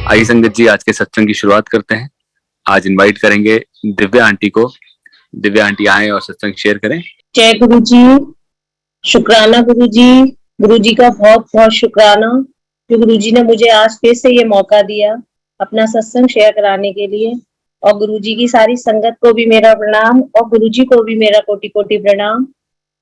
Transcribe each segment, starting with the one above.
आइए संगत जी, आज के सत्संग की शुरुआत करते हैं। आज इनवाइट करेंगे दिव्या आंटी को। दिव्या आंटी आए और सत्संग शेयर करें। जय गुरु जी, शुक्राना गुरु जी का बहुत बहुत शुक्राना कि गुरु जी ने मुझे आज फिर से ये मौका दिया अपना सत्संग शेयर कराने के लिए। और गुरु जी की सारी संगत को भी मेरा प्रणाम और गुरु जी को भी मेरा कोटि कोटि प्रणाम।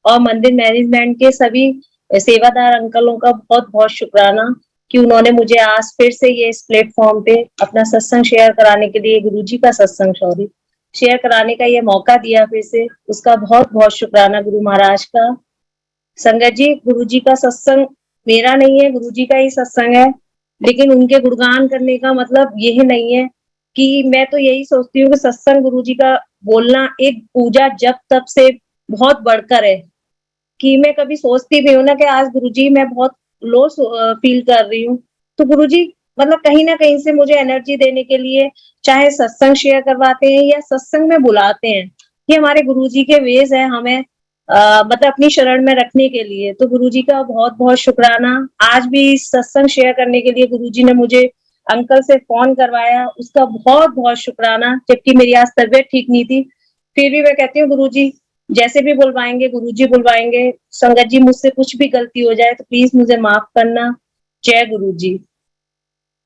और मंदिर मैनेजमेंट के सभी सेवादार अंकलों का बहुत बहुत शुक्राना कि उन्होंने मुझे आज फिर से ये इस प्लेटफॉर्म पे अपना सत्संग शेयर कराने के लिए, गुरु जी का सत्संग शेयर कराने का ये मौका दिया फिर से, उसका बहुत बहुत शुक्राना गुरु महाराज का। संगत जी, गुरु जी का सत्संग मेरा नहीं है, गुरु जी का ही सत्संग है, लेकिन उनके गुणगान करने का मतलब यह नहीं है कि मैं तो यही सोचती हूँ कि सत्संग गुरु जी का बोलना एक पूजा जप तप से बहुत बढ़कर है। कि मैं कभी सोचती भी हूँ ना कि आज गुरुजी मैं बहुत लो फील कर रही हूँ, तो गुरुजी मतलब कहीं ना कहीं से मुझे एनर्जी देने के लिए चाहे सत्संग शेयर करवाते हैं या सत्संग में बुलाते हैं। ये हमारे गुरुजी के वेज है हमें मतलब अपनी शरण में रखने के लिए। तो गुरुजी का बहुत बहुत शुक्राना। आज भी सत्संग शेयर करने के लिए गुरुजी ने मुझे अंकल से फोन करवाया, उसका बहुत बहुत शुक्राना। जबकि मेरी आज तबीयत ठीक नहीं थी, फिर भी मैं कहती हूँ गुरुजी जैसे भी बुलवाएंगे गुरुजी बुलवाएंगे। संगत जी, मुझसे कुछ भी गलती हो जाए तो प्लीज मुझे माफ करना। जय गुरुजी।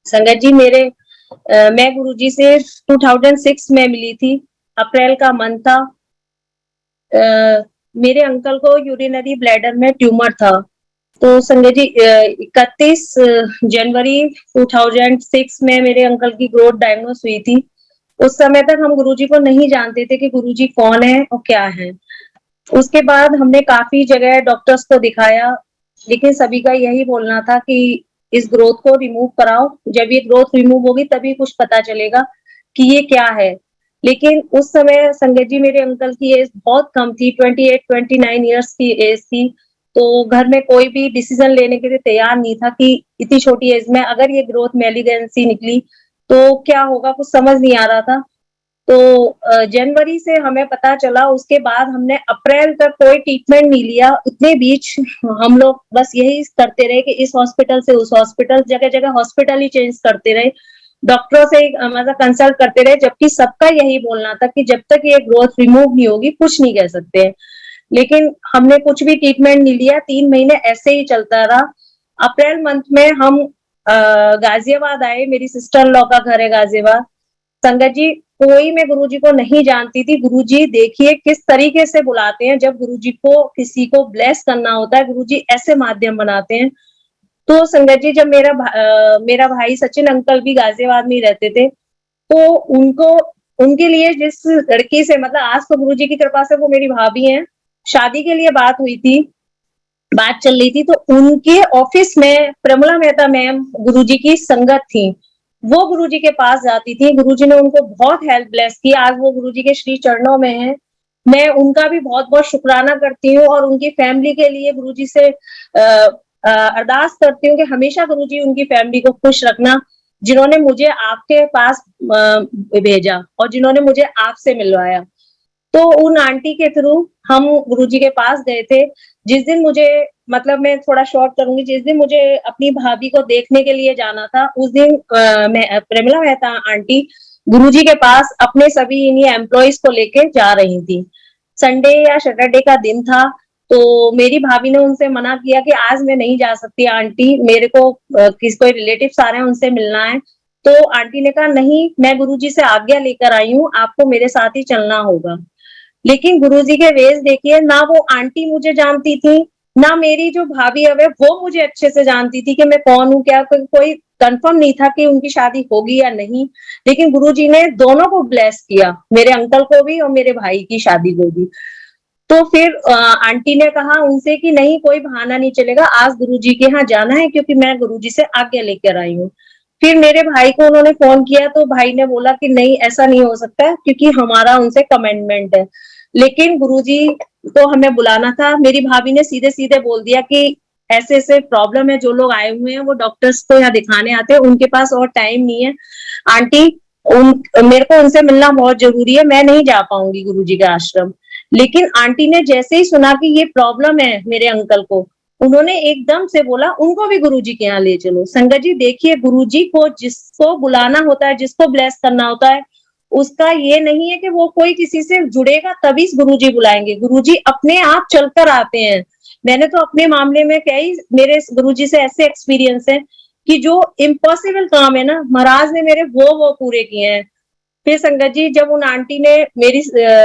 संगत जी, मैं गुरुजी से 2006 में मिली थी, अप्रैल का मंथ था। मेरे अंकल को यूरिनरी ब्लैडर में ट्यूमर था। तो संगत जी 31 जनवरी 2006 में मेरे अंकल की ग्रोथ डायग्नोस हुई थी। उस समय तक हम गुरुजी को नहीं जानते थे कि गुरुजी कौन है और क्या है। उसके बाद हमने काफी जगह डॉक्टर्स को दिखाया, लेकिन सभी का यही बोलना था कि इस ग्रोथ को रिमूव कराओ, जब ये ग्रोथ रिमूव होगी तभी कुछ पता चलेगा कि ये क्या है। लेकिन उस समय संगत जी मेरे अंकल की एज बहुत कम थी, 28-29 ईयर्स की एज थी। तो घर में कोई भी डिसीजन लेने के लिए तैयार नहीं था कि इतनी छोटी एज में अगर ये ग्रोथ मैलिगनेंसी निकली तो क्या होगा, कुछ समझ नहीं आ रहा था। तो जनवरी से हमें पता चला, उसके बाद हमने अप्रैल तक कोई ट्रीटमेंट नहीं लिया। उतने बीच हम लोग बस यही करते रहे कि इस हॉस्पिटल से उस हॉस्पिटल, जगह जगह हॉस्पिटल ही चेंज करते रहे, डॉक्टरों से मतलब कंसल्ट करते रहे, जबकि सबका यही बोलना था कि जब तक ये ग्रोथ रिमूव नहीं होगी कुछ नहीं कह सकते। लेकिन हमने कुछ भी ट्रीटमेंट नहीं लिया, 3 महीने ऐसे ही चलता रहा। अप्रैल मंथ में हम गाजियाबाद आए, मेरी सिस्टर लॉ का घर है गाजियाबाद। संगत जी, कोई मैं गुरुजी को नहीं जानती थी। गुरुजी देखिए किस तरीके से बुलाते हैं, जब गुरुजी को किसी को ब्लेस करना होता है गुरुजी ऐसे माध्यम बनाते हैं। तो संगत जी, जब मेरा भाई सचिन अंकल भी गाजियाबाद में ही रहते थे, तो उनको उनके लिए जिस लड़की से मतलब आज तो गुरुजी की कृपा से वो मेरी भाभी हैं, शादी के लिए बात हुई थी, बात चल रही थी, तो उनके ऑफिस में प्रमिला मेहता मैम गुरुजी की संगत थी। वो गुरुजी के पास जाती थी, गुरुजी ने उनको बहुत हेल्प ब्लेस की। आज वो गुरुजी के श्री चरणों में है। मैं उनका भी बहुत बहुत शुक्राना करती हूँ और उनकी फैमिली के लिए गुरुजी से अरदास करती हूँ कि हमेशा गुरुजी उनकी फैमिली को खुश रखना, जिन्होंने मुझे आपके पास भेजा और जिन्होंने मुझे आपसे मिलवाया। तो उन आंटी के थ्रू हम गुरुजी के पास गए थे। जिस दिन मुझे मतलब मैं थोड़ा शॉर्ट करूंगी, जिस दिन मुझे अपनी भाभी को देखने के लिए जाना था, उस दिन मैं प्रमिला मेहता आंटी गुरुजी के पास अपने सभी इन्हीं एम्प्लॉइज को लेके जा रही थी। संडे या सैटरडे का दिन था, तो मेरी भाभी ने उनसे मना किया कि आज मैं नहीं जा सकती आंटी, मेरे को कोई रिलेटिव्स आ रहे हैं उनसे मिलना है। तो आंटी ने कहा नहीं, मैं गुरुजी से आज्ञा लेकर आई हूँ, आपको मेरे साथ ही चलना होगा। लेकिन गुरुजी के वेश देखिए, ना वो आंटी मुझे जानती थी, ना मेरी जो भाभी है वो मुझे अच्छे से जानती थी कि मैं कौन हूँ, क्या कोई कंफर्म नहीं था कि उनकी शादी होगी या नहीं। लेकिन गुरुजी ने दोनों को ब्लेस किया, मेरे अंकल को भी और मेरे भाई की शादी को भी। तो फिर आंटी ने कहा उनसे कि नहीं, कोई बहाना नहीं चलेगा, आज गुरुजी के यहाँ जाना है क्योंकि मैं गुरुजी से आज्ञा लेकर आई हूँ। फिर मेरे भाई को उन्होंने फोन किया, तो भाई ने बोला कि नहीं, ऐसा नहीं हो सकता क्योंकि हमारा उनसे कमेंटमेंट है। लेकिन गुरुजी को हमें बुलाना था। मेरी भाभी ने सीधे सीधे बोल दिया कि ऐसे ऐसे प्रॉब्लम है, जो लोग आए हुए हैं वो डॉक्टर्स को यहाँ दिखाने आते हैं, उनके पास और टाइम नहीं है। आंटी मेरे को उनसे मिलना बहुत जरूरी है, मैं नहीं जा पाऊंगी गुरुजी के आश्रम। लेकिन आंटी ने जैसे ही सुना कि ये प्रॉब्लम है मेरे अंकल को, तो आंटी ने उन्होंने एकदम से बोला उनको भी गुरुजी के यहाँ ले चलो। संगत जी देखिए, गुरुजी को जिसको बुलाना होता है, जिसको ब्लेस करना होता है, उसका ये नहीं है कि वो कोई किसी से जुड़ेगा तभी गुरुजी बुलाएंगे। गुरुजी अपने आप चलकर आते हैं। मैंने तो अपने मामले में कई मेरे गुरुजी से ऐसे एक्सपीरियंस है कि जो इम्पॉसिबल काम है ना, महाराज ने मेरे वो पूरे किए हैं। फिर संगत जी जब उन आंटी ने मेरी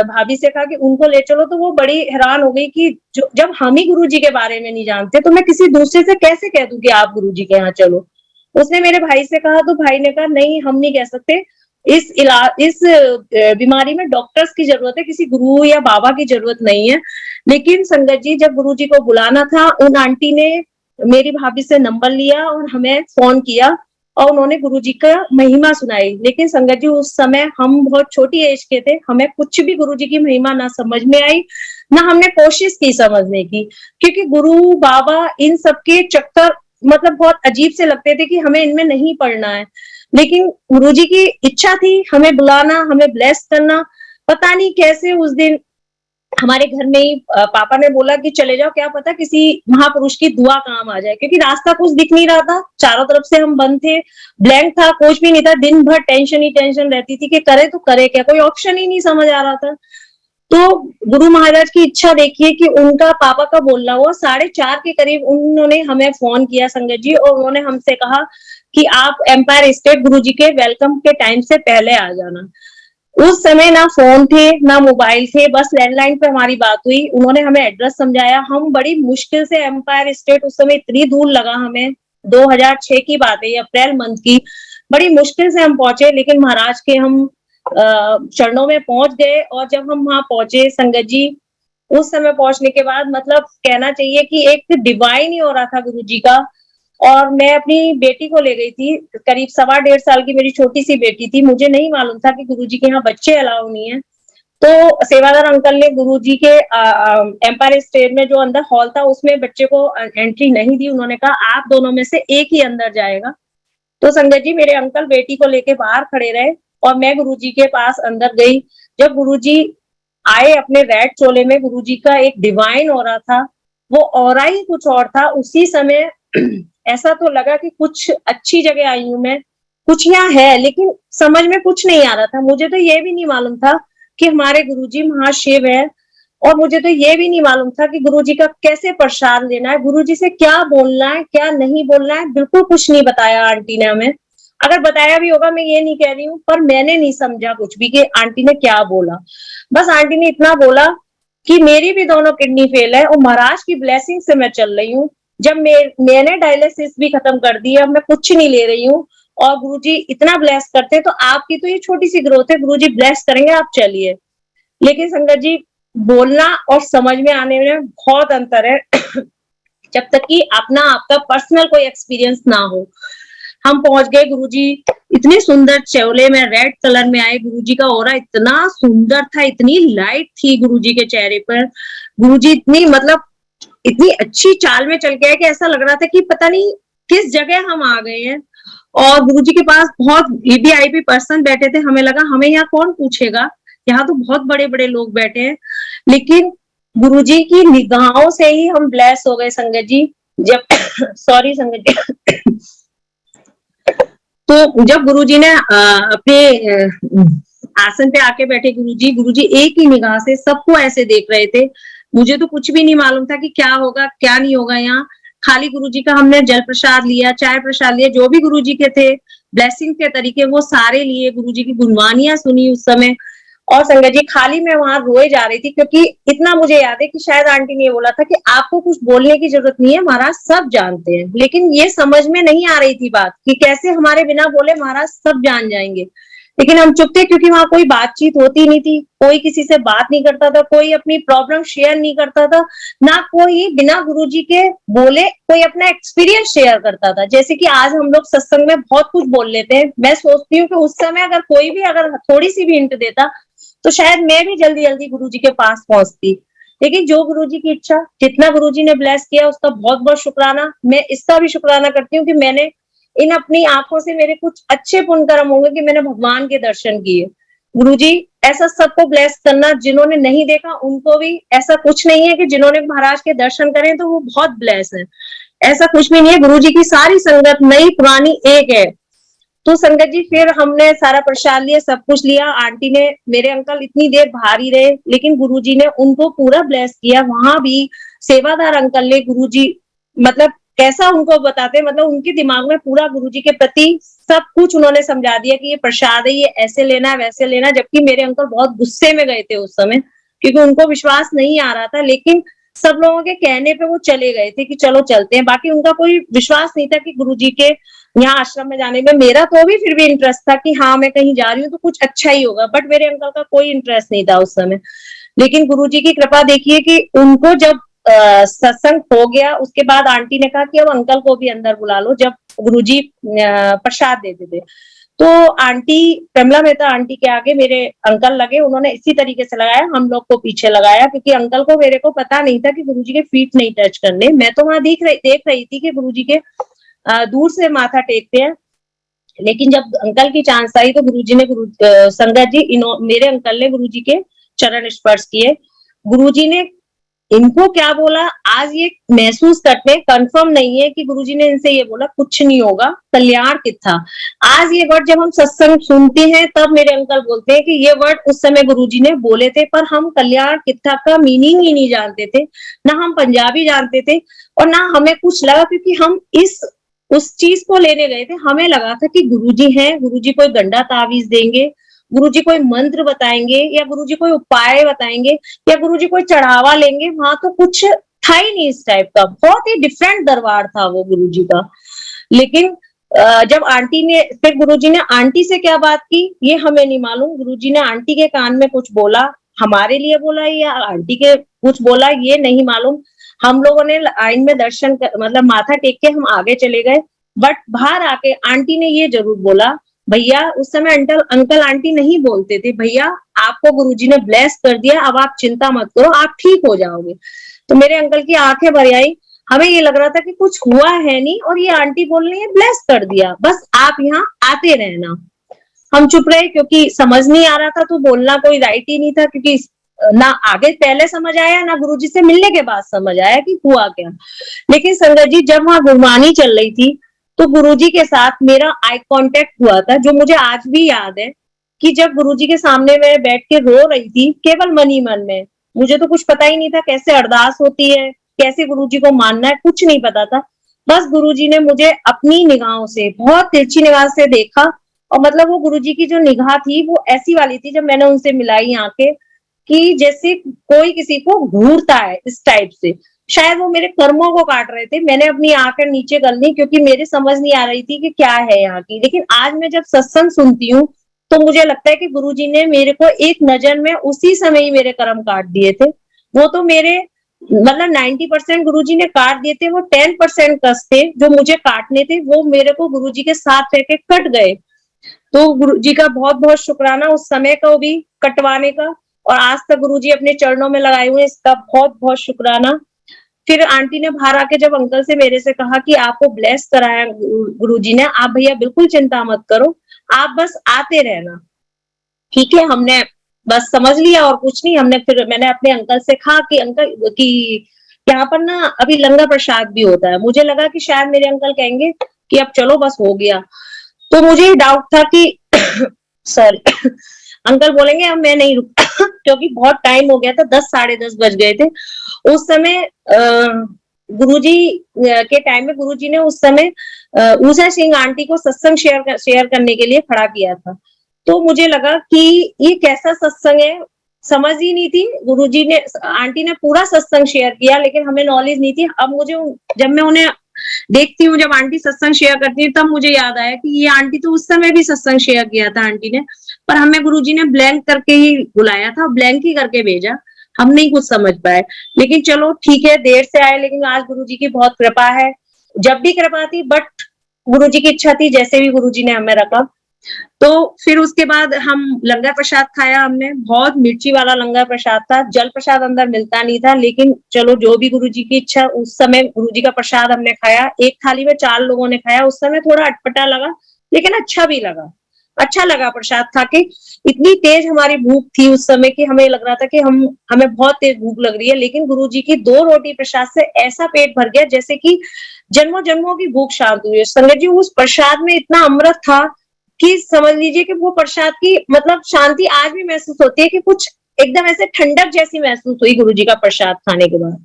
भाभी से कहा कि उनको ले चलो, तो वो बड़ी हैरान हो गई कि जब हम ही गुरुजी के बारे में नहीं जानते तो मैं किसी दूसरे से कैसे कह दूं कि आप गुरुजी के यहाँ चलो। उसने मेरे भाई से कहा तो भाई ने कहा नहीं, हम नहीं कह सकते। इस बीमारी में डॉक्टर्स की जरूरत है, किसी गुरु या बाबा की जरूरत नहीं है। लेकिन संगत जी जब गुरुजी को बुलाना था, उन आंटी ने मेरी भाभी से नंबर लिया और हमें फोन किया और उन्होंने गुरुजी का महिमा सुनाई। लेकिन संगत जी उस समय हम बहुत छोटी एज के थे, हमें कुछ भी गुरुजी की महिमा ना समझ में आई, ना हमने कोशिश की समझने की, क्योंकि गुरु बाबा इन सबके चक्कर मतलब बहुत अजीब से लगते थे कि हमें इनमें नहीं पढ़ना है। लेकिन गुरुजी की इच्छा थी हमें बुलाना, हमें ब्लेस करना। पता नहीं कैसे उस दिन हमारे घर में ही पापा ने बोला कि चले जाओ, क्या पता किसी महापुरुष की दुआ काम आ जाए, क्योंकि रास्ता कुछ दिख नहीं रहा था, चारों तरफ से हम बंद थे, ब्लैंक था, कुछ भी नहीं था। दिन भर टेंशन ही टेंशन रहती थी कि करे तो करे क्या, कोई ऑप्शन ही नहीं समझ आ रहा था। तो गुरु महाराज की इच्छा देखिए कि उनका पापा का बोलना हुआ 4:30 के करीब उन्होंने हमें फोन किया संगत जी, और उन्होंने हमसे कहा कि आप एम्पायर स्टेट गुरुजी के वेलकम के टाइम से पहले आ जाना। उस समय ना फोन थे ना मोबाइल थे, बस लैंडलाइन पे हमारी बात हुई। उन्होंने हमें एड्रेस समझाया, हम बड़ी मुश्किल से एम्पायर स्टेट, उस समय इतनी दूर लगा हमें, 2006 की बात है, अप्रैल मंथ की, बड़ी मुश्किल से हम पहुंचे। लेकिन महाराज के हम चरणों में पहुंच गए। और जब हम वहां पहुंचे संगत जी, उस समय पहुंचने के बाद मतलब कहना चाहिए कि एक डिवाइन ही हो रहा था गुरुजी का। और मैं अपनी बेटी को ले गई थी, करीब 1.25 साल की मेरी छोटी सी बेटी थी। मुझे नहीं मालूम था कि गुरुजी के यहाँ बच्चे अलाउ नहीं है। तो सेवादार अंकल ने गुरुजी के एम्पायर स्टेट में जो अंदर हॉल था उसमें बच्चे को एंट्री नहीं दी। उन्होंने कहा आप दोनों में से एक ही अंदर जाएगा। तो संगत जी मेरे अंकल बेटी को लेके बाहर खड़े रहे और मैं गुरुजी के पास अंदर गई। जब गुरुजी आए अपने रेड चोले में, गुरुजी का एक डिवाइन ऑरा था, वो ऑरा ही कुछ और था। उसी समय ऐसा तो लगा कि कुछ अच्छी जगह आई हूं मैं, कुछ यहाँ है, लेकिन समझ में कुछ नहीं आ रहा था। मुझे तो ये भी नहीं मालूम था कि हमारे गुरुजी महाशिव है, और मुझे तो ये भी नहीं मालूम था कि गुरुजी का कैसे प्रसाद लेना है, गुरुजी से क्या बोलना है क्या नहीं बोलना है, बिल्कुल कुछ नहीं बताया आंटी ने हमें। अगर बताया भी होगा मैं ये नहीं कह रही हूँ, पर मैंने नहीं समझा कुछ भी कि आंटी ने क्या बोला। बस आंटी ने इतना बोला कि मेरी भी दोनों किडनी फेल है और महाराज की ब्लेसिंग से मैं चल रही हूँ। जब मैंने डायलिसिस भी खत्म कर दी, अब मैं कुछ नहीं ले रही हूँ, और गुरुजी इतना ब्लेस करते हैं, तो आपकी तो ये छोटी सी ग्रोथ है, गुरुजी ब्लेस करेंगे, आप चलिए। लेकिन संगत जी बोलना और समझ में आने में बहुत अंतर है जब तक कि अपना आपका पर्सनल कोई एक्सपीरियंस ना हो। हम पहुंच गए, गुरुजी इतने सुंदर चोले में रेड कलर में आए। गुरुजी का ऑरा इतना सुंदर था, इतनी लाइट थी गुरुजी के चेहरे पर। गुरुजी इतनी मतलब इतनी अच्छी चाल में चल के आए कि ऐसा लग रहा था कि पता नहीं किस जगह हम आ गए हैं। और गुरुजी के पास बहुत वीवीआईपी पर्सन बैठे थे, हमें लगा हमें यहाँ कौन पूछेगा, यहाँ तो बहुत बड़े बड़े लोग बैठे हैं। लेकिन गुरुजी की निगाहों से ही हम ब्लेस हो गए संगत जी। जब सॉरी संगत जी तो जब गुरुजी ने अपने आसन पे आके बैठे, गुरुजी एक ही निगाह से सबको ऐसे देख रहे थे। मुझे तो कुछ भी नहीं मालूम था कि क्या होगा क्या नहीं होगा यहाँ। खाली गुरुजी का हमने जल प्रसाद लिया, चाय प्रसाद लिया, जो भी गुरुजी के थे ब्लेसिंग के तरीके वो सारे लिए, गुरुजी की गुणवानियां सुनी उस समय। और संगत जी खाली मैं वहां रोए जा रही थी, क्योंकि इतना मुझे याद है कि शायद आंटी ने बोला था कि आपको कुछ बोलने की जरूरत नहीं है, महाराज सब जानते हैं। लेकिन ये समझ में नहीं आ रही थी बात कि कैसे हमारे बिना बोले महाराज सब जान जाएंगे। लेकिन हम चुप थे, क्योंकि वहां कोई बातचीत होती नहीं थी, कोई किसी से बात नहीं करता था, कोई अपनी प्रॉब्लम शेयर नहीं करता था, ना कोई बिना गुरुजी के बोले कोई अपना एक्सपीरियंस शेयर करता था। जैसे कि आज हम लोग सत्संग में बहुत कुछ बोल लेते हैं। मैं सोचती हूँ कि उस समय अगर कोई भी अगर थोड़ी सी भी हिंट देता तो शायद मैं भी जल्दी जल्दी गुरुजी के पास पहुंचती। लेकिन जो गुरुजी की इच्छा, जितना गुरुजी ने ब्लेस किया उसका बहुत बहुत शुक्राना। मैं इसका भी शुक्राना करती हूँ कि मैंने इन अपनी आंखों से मेरे कुछ अच्छे पुण्य कर्म होंगे कि मैंने भगवान के दर्शन किए। गुरुजी ऐसा सबको ब्लेस करना, जिन्होंने नहीं देखा उनको भी, ऐसा कुछ नहीं है कि जिन्होंने महाराज के दर्शन करें तो वो बहुत ब्लेस है, ऐसा कुछ भी नहीं है। गुरुजी की सारी संगत नई पुरानी एक है। तो संगत जी फिर हमने सारा प्रसाद लिया, सब कुछ लिया। आंटी ने, मेरे अंकल इतनी देर बाहर ही रहे, लेकिन गुरुजी ने उनको पूरा ब्लेस किया। वहां भी सेवादार अंकल ने गुरुजी, मतलब कैसा उनको बताते, मतलब उनके दिमाग में पूरा गुरुजी के प्रति सब कुछ उन्होंने समझा दिया कि ये प्रसाद है, ये ऐसे लेना है, वैसे लेना। जबकि मेरे अंकल बहुत गुस्से में गए थे उस समय, क्योंकि उनको विश्वास नहीं आ रहा था, लेकिन सब लोगों के कहने पे वो चले गए थे कि चलो चलते हैं। बाकी उनका कोई विश्वास नहीं था कि गुरुजी के यहाँ आश्रम में जाने में। मेरा तो भी फिर भी इंटरेस्ट था कि हाँ मैं कहीं जा रही हूँ तो कुछ अच्छा ही होगा, बट मेरे अंकल का कोई इंटरेस्ट नहीं था उस समय। लेकिन गुरुजी की कृपा देखिए कि उनको जब सत्संग हो गया, उसके बाद आंटी ने कहा कि अब अंकल को भी अंदर बुला लो, जब गुरुजी प्रसाद देते थे। तो आंटी कमला मेहता आंटी के आगे मेरे अंकल लगे, उन्होंने इसी तरीके से लगाया, हम लोग को पीछे लगाया, क्योंकि अंकल को मेरे को पता नहीं था कि गुरुजी के फीट नहीं टच करने। मैं तो वहां देख रही थी कि गुरुजी के दूर से माथा टेकते हैं। लेकिन जब अंकल की चांस आई तो गुरुजी ने संगत जी मेरे अंकल ने गुरुजी के चरण स्पर्श किए। गुरुजी ने इनको क्या बोला आज ये महसूस करते हैं, कंफर्म नहीं है कि गुरुजी ने इनसे ये बोला कुछ नहीं होगा, कल्याण किथा। आज ये वर्ड जब हम सत्संग सुनते हैं तब मेरे अंकल बोलते हैं कि ये वर्ड उस समय गुरुजी ने बोले थे, पर हम कल्याण किथा का मीनिंग ही नहीं जानते थे, ना हम पंजाबी जानते थे और ना हमें कुछ लगा, क्योंकि हम उस चीज को लेने गए थे। हमें लगा था कि गुरुजी हैं, गुरुजी कोई गंडा तावीज देंगे, गुरुजी कोई मंत्र बताएंगे, या गुरुजी कोई उपाय बताएंगे, या गुरुजी कोई चढ़ावा लेंगे। वहां तो कुछ था ही नहीं इस टाइप का, बहुत ही डिफरेंट दरबार था वो गुरुजी का। लेकिन जब आंटी ने, फिर गुरुजी ने आंटी से क्या बात की ये हमें नहीं मालूम। गुरुजी ने आंटी के कान में कुछ बोला, हमारे लिए बोला या आंटी के कुछ बोला ये नहीं मालूम। हम लोगों ने लाइन में दर्शन मतलब माथा टेक के हम आगे चले गए। बट बाहर आके आंटी ने ये जरूर बोला, भैया, उस समय अंकल आंटी नहीं बोलते थे, भैया आपको गुरुजी ने ब्लेस कर दिया, अब आप चिंता मत करो, आप ठीक हो जाओगे। तो मेरे अंकल की आंखें भर आई। हमें ये लग रहा था कि कुछ हुआ है नहीं, और ये आंटी बोल रही है ब्लेस कर दिया, बस आप यहाँ आते रहना। हम चुप रहे, क्योंकि समझ नहीं आ रहा था, तो बोलना कोई राइट ही नहीं था, क्योंकि ना आगे पहले समझ आया ना गुरुजी से मिलने के बाद समझ आया कि हुआ क्या। लेकिन संगत जी जब वहां गुरबानी चल रही थी तो गुरुजी के साथ मेरा आई कांटेक्ट हुआ था, जो मुझे आज भी याद है कि जब गुरुजी के सामने मैं बैठ के रो रही थी केवल मन ही मन में। मुझे तो कुछ पता ही नहीं था कैसे अरदास होती है, कैसे गुरुजी को मानना है, कुछ नहीं पता था। बस गुरुजी ने मुझे अपनी निगाहों से, बहुत तिरछी निगाह से देखा, और मतलब वो गुरुजी की जो निगाह थी वो ऐसी वाली थी, जब मैंने उनसे मिलाई आंखें, कि जैसे कोई किसी को घूरता है इस टाइप से। शायद वो मेरे कर्मों को काट रहे थे। मैंने अपनी आंखें नीचे कर ली, क्योंकि मेरी समझ नहीं आ रही थी कि क्या है यहाँ की। लेकिन आज मैं जब सत्संग सुनती हूँ तो मुझे लगता है कि गुरुजी ने मेरे को एक नजर में उसी समय ही मेरे कर्म काट दिए थे। वो तो मेरे मतलब 90% गुरुजी ने काट दिए थे, वो 10% कष्ट थे जो मुझे काटने थे, वो मेरे को गुरुजी के साथ रह के कट गए। तो गुरुजी का बहुत बहुत शुक्राना उस समय को भी कटवाने का, और आज तक गुरुजी अपने चरणों में लगाए हुए, इसका बहुत बहुत शुक्राना। फिर आंटी ने बाहर आके जब अंकल से मेरे से कहा कि आपको ब्लेस कराया गुरुजी ने, आप भैया बिल्कुल चिंता मत करो, आप बस आते रहना। ठीक है, हमने बस समझ लिया और कुछ नहीं। फिर मैंने अपने अंकल से कहा कि अंकल कि यहाँ पर ना अभी लंगर प्रसाद भी होता है। मुझे लगा कि शायद मेरे अंकल कहेंगे कि अब चलो बस हो गया, तो मुझे डाउट था कि सॉरी अंकल बोलेंगे अब मैं नहीं रुक क्योंकि बहुत टाइम हो गया था, 10 साढ़े 10 बज गए थे उस समय। गुरुजी के टाइम में गुरुजी ने उस समय ऊषा सिंह आंटी को सत्संग शेयर करने के लिए खड़ा किया था। तो मुझे लगा कि ये कैसा सत्संग है, समझ ही नहीं थी। गुरुजी ने, आंटी ने पूरा सत्संग शेयर किया, लेकिन हमें नॉलेज नहीं थी। अब मुझे जब मैं उन्हें देखती हूँ, जब आंटी सत्संग शेयर करती है, तब मुझे याद आया कि ये आंटी तो उस समय भी सत्संग शेयर किया था आंटी ने, पर हमें गुरुजी ने ब्लैंक करके ही बुलाया था, ब्लैंक ही करके भेजा, हम नहीं कुछ समझ पाए। लेकिन चलो ठीक है, देर से आए, लेकिन आज गुरुजी की बहुत कृपा है। जब भी कृपा थी, बट गुरुजी की इच्छा थी, जैसे भी गुरुजी ने हमें रखा। तो फिर उसके बाद हम लंगर प्रसाद खाया हमने, बहुत मिर्ची वाला लंगर प्रसाद था, जल प्रसाद अंदर मिलता नहीं था, लेकिन चलो जो भी गुरुजी की इच्छा, उस समय गुरुजी का प्रसाद हमने खाया। एक थाली में 4 लोगों ने खाया। उस समय थोड़ा अटपटा लगा, लेकिन अच्छा भी लगा। अच्छा लगा प्रसाद खा के। इतनी तेज हमारी भूख थी उस समय कि हमें लग रहा था कि हमें बहुत तेज भूख लग रही है, लेकिन गुरुजी की 2 रोटी प्रसाद से ऐसा पेट भर गया जैसे कि जन्मों जन्मों की भूख शांत हुई है। संगत जी, उस प्रसाद में इतना अमृत था कि समझ लीजिए कि वो प्रसाद की मतलब शांति आज भी महसूस होती है कि कुछ एकदम ऐसे ठंडक जैसी महसूस हुई गुरुजी का प्रसाद खाने के बाद।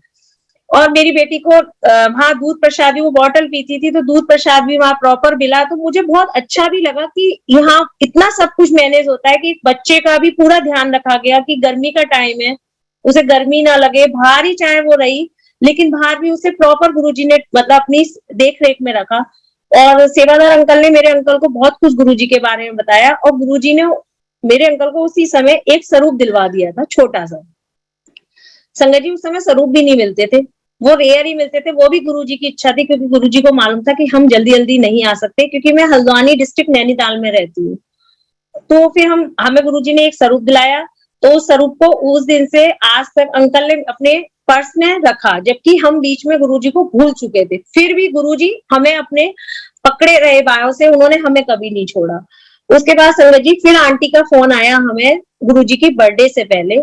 और मेरी बेटी को वहाँ दूध प्रसाद भी, वो बॉटल पीती थी तो दूध प्रसाद भी वहाँ प्रॉपर मिला, तो मुझे बहुत अच्छा भी लगा कि यहाँ इतना सब कुछ मैनेज होता है कि बच्चे का भी पूरा ध्यान रखा गया कि गर्मी का टाइम है, उसे गर्मी ना लगे, बाहर ही चाहे वो रही, लेकिन बाहर भी उसे प्रॉपर गुरुजी ने मतलब अपनी देख रेख में रखा। और सेवादार अंकल ने मेरे अंकल को बहुत कुछ गुरुजी के बारे में बताया, और गुरुजी ने मेरे अंकल को उसी समय एक स्वरूप दिलवा दिया था, छोटा सा। संगत जी, उस समय स्वरूप भी नहीं मिलते थे, वो रेयर ही मिलते थे, वो भी गुरुजी की इच्छा थी, क्योंकि गुरुजी को मालूम था कि हम जल्दी जल्दी नहीं आ सकते, क्योंकि मैं हल्द्वानी डिस्ट्रिक्ट नैनीताल में रहती हूँ। तो फिर हमें गुरुजी ने एक स्वरूप दिलाया, तो उस स्वरूप को उस दिन से आज तक अंकल ने अपने पर्स में रखा, जबकि हम बीच में गुरुजी को भूल चुके थे, फिर भी गुरुजी हमें अपने पकड़े रहे बायों से, उन्होंने हमें कभी नहीं छोड़ा। उसके बाद संगत जी फिर आंटी का फोन आया हमें गुरुजी की बर्थडे से पहले,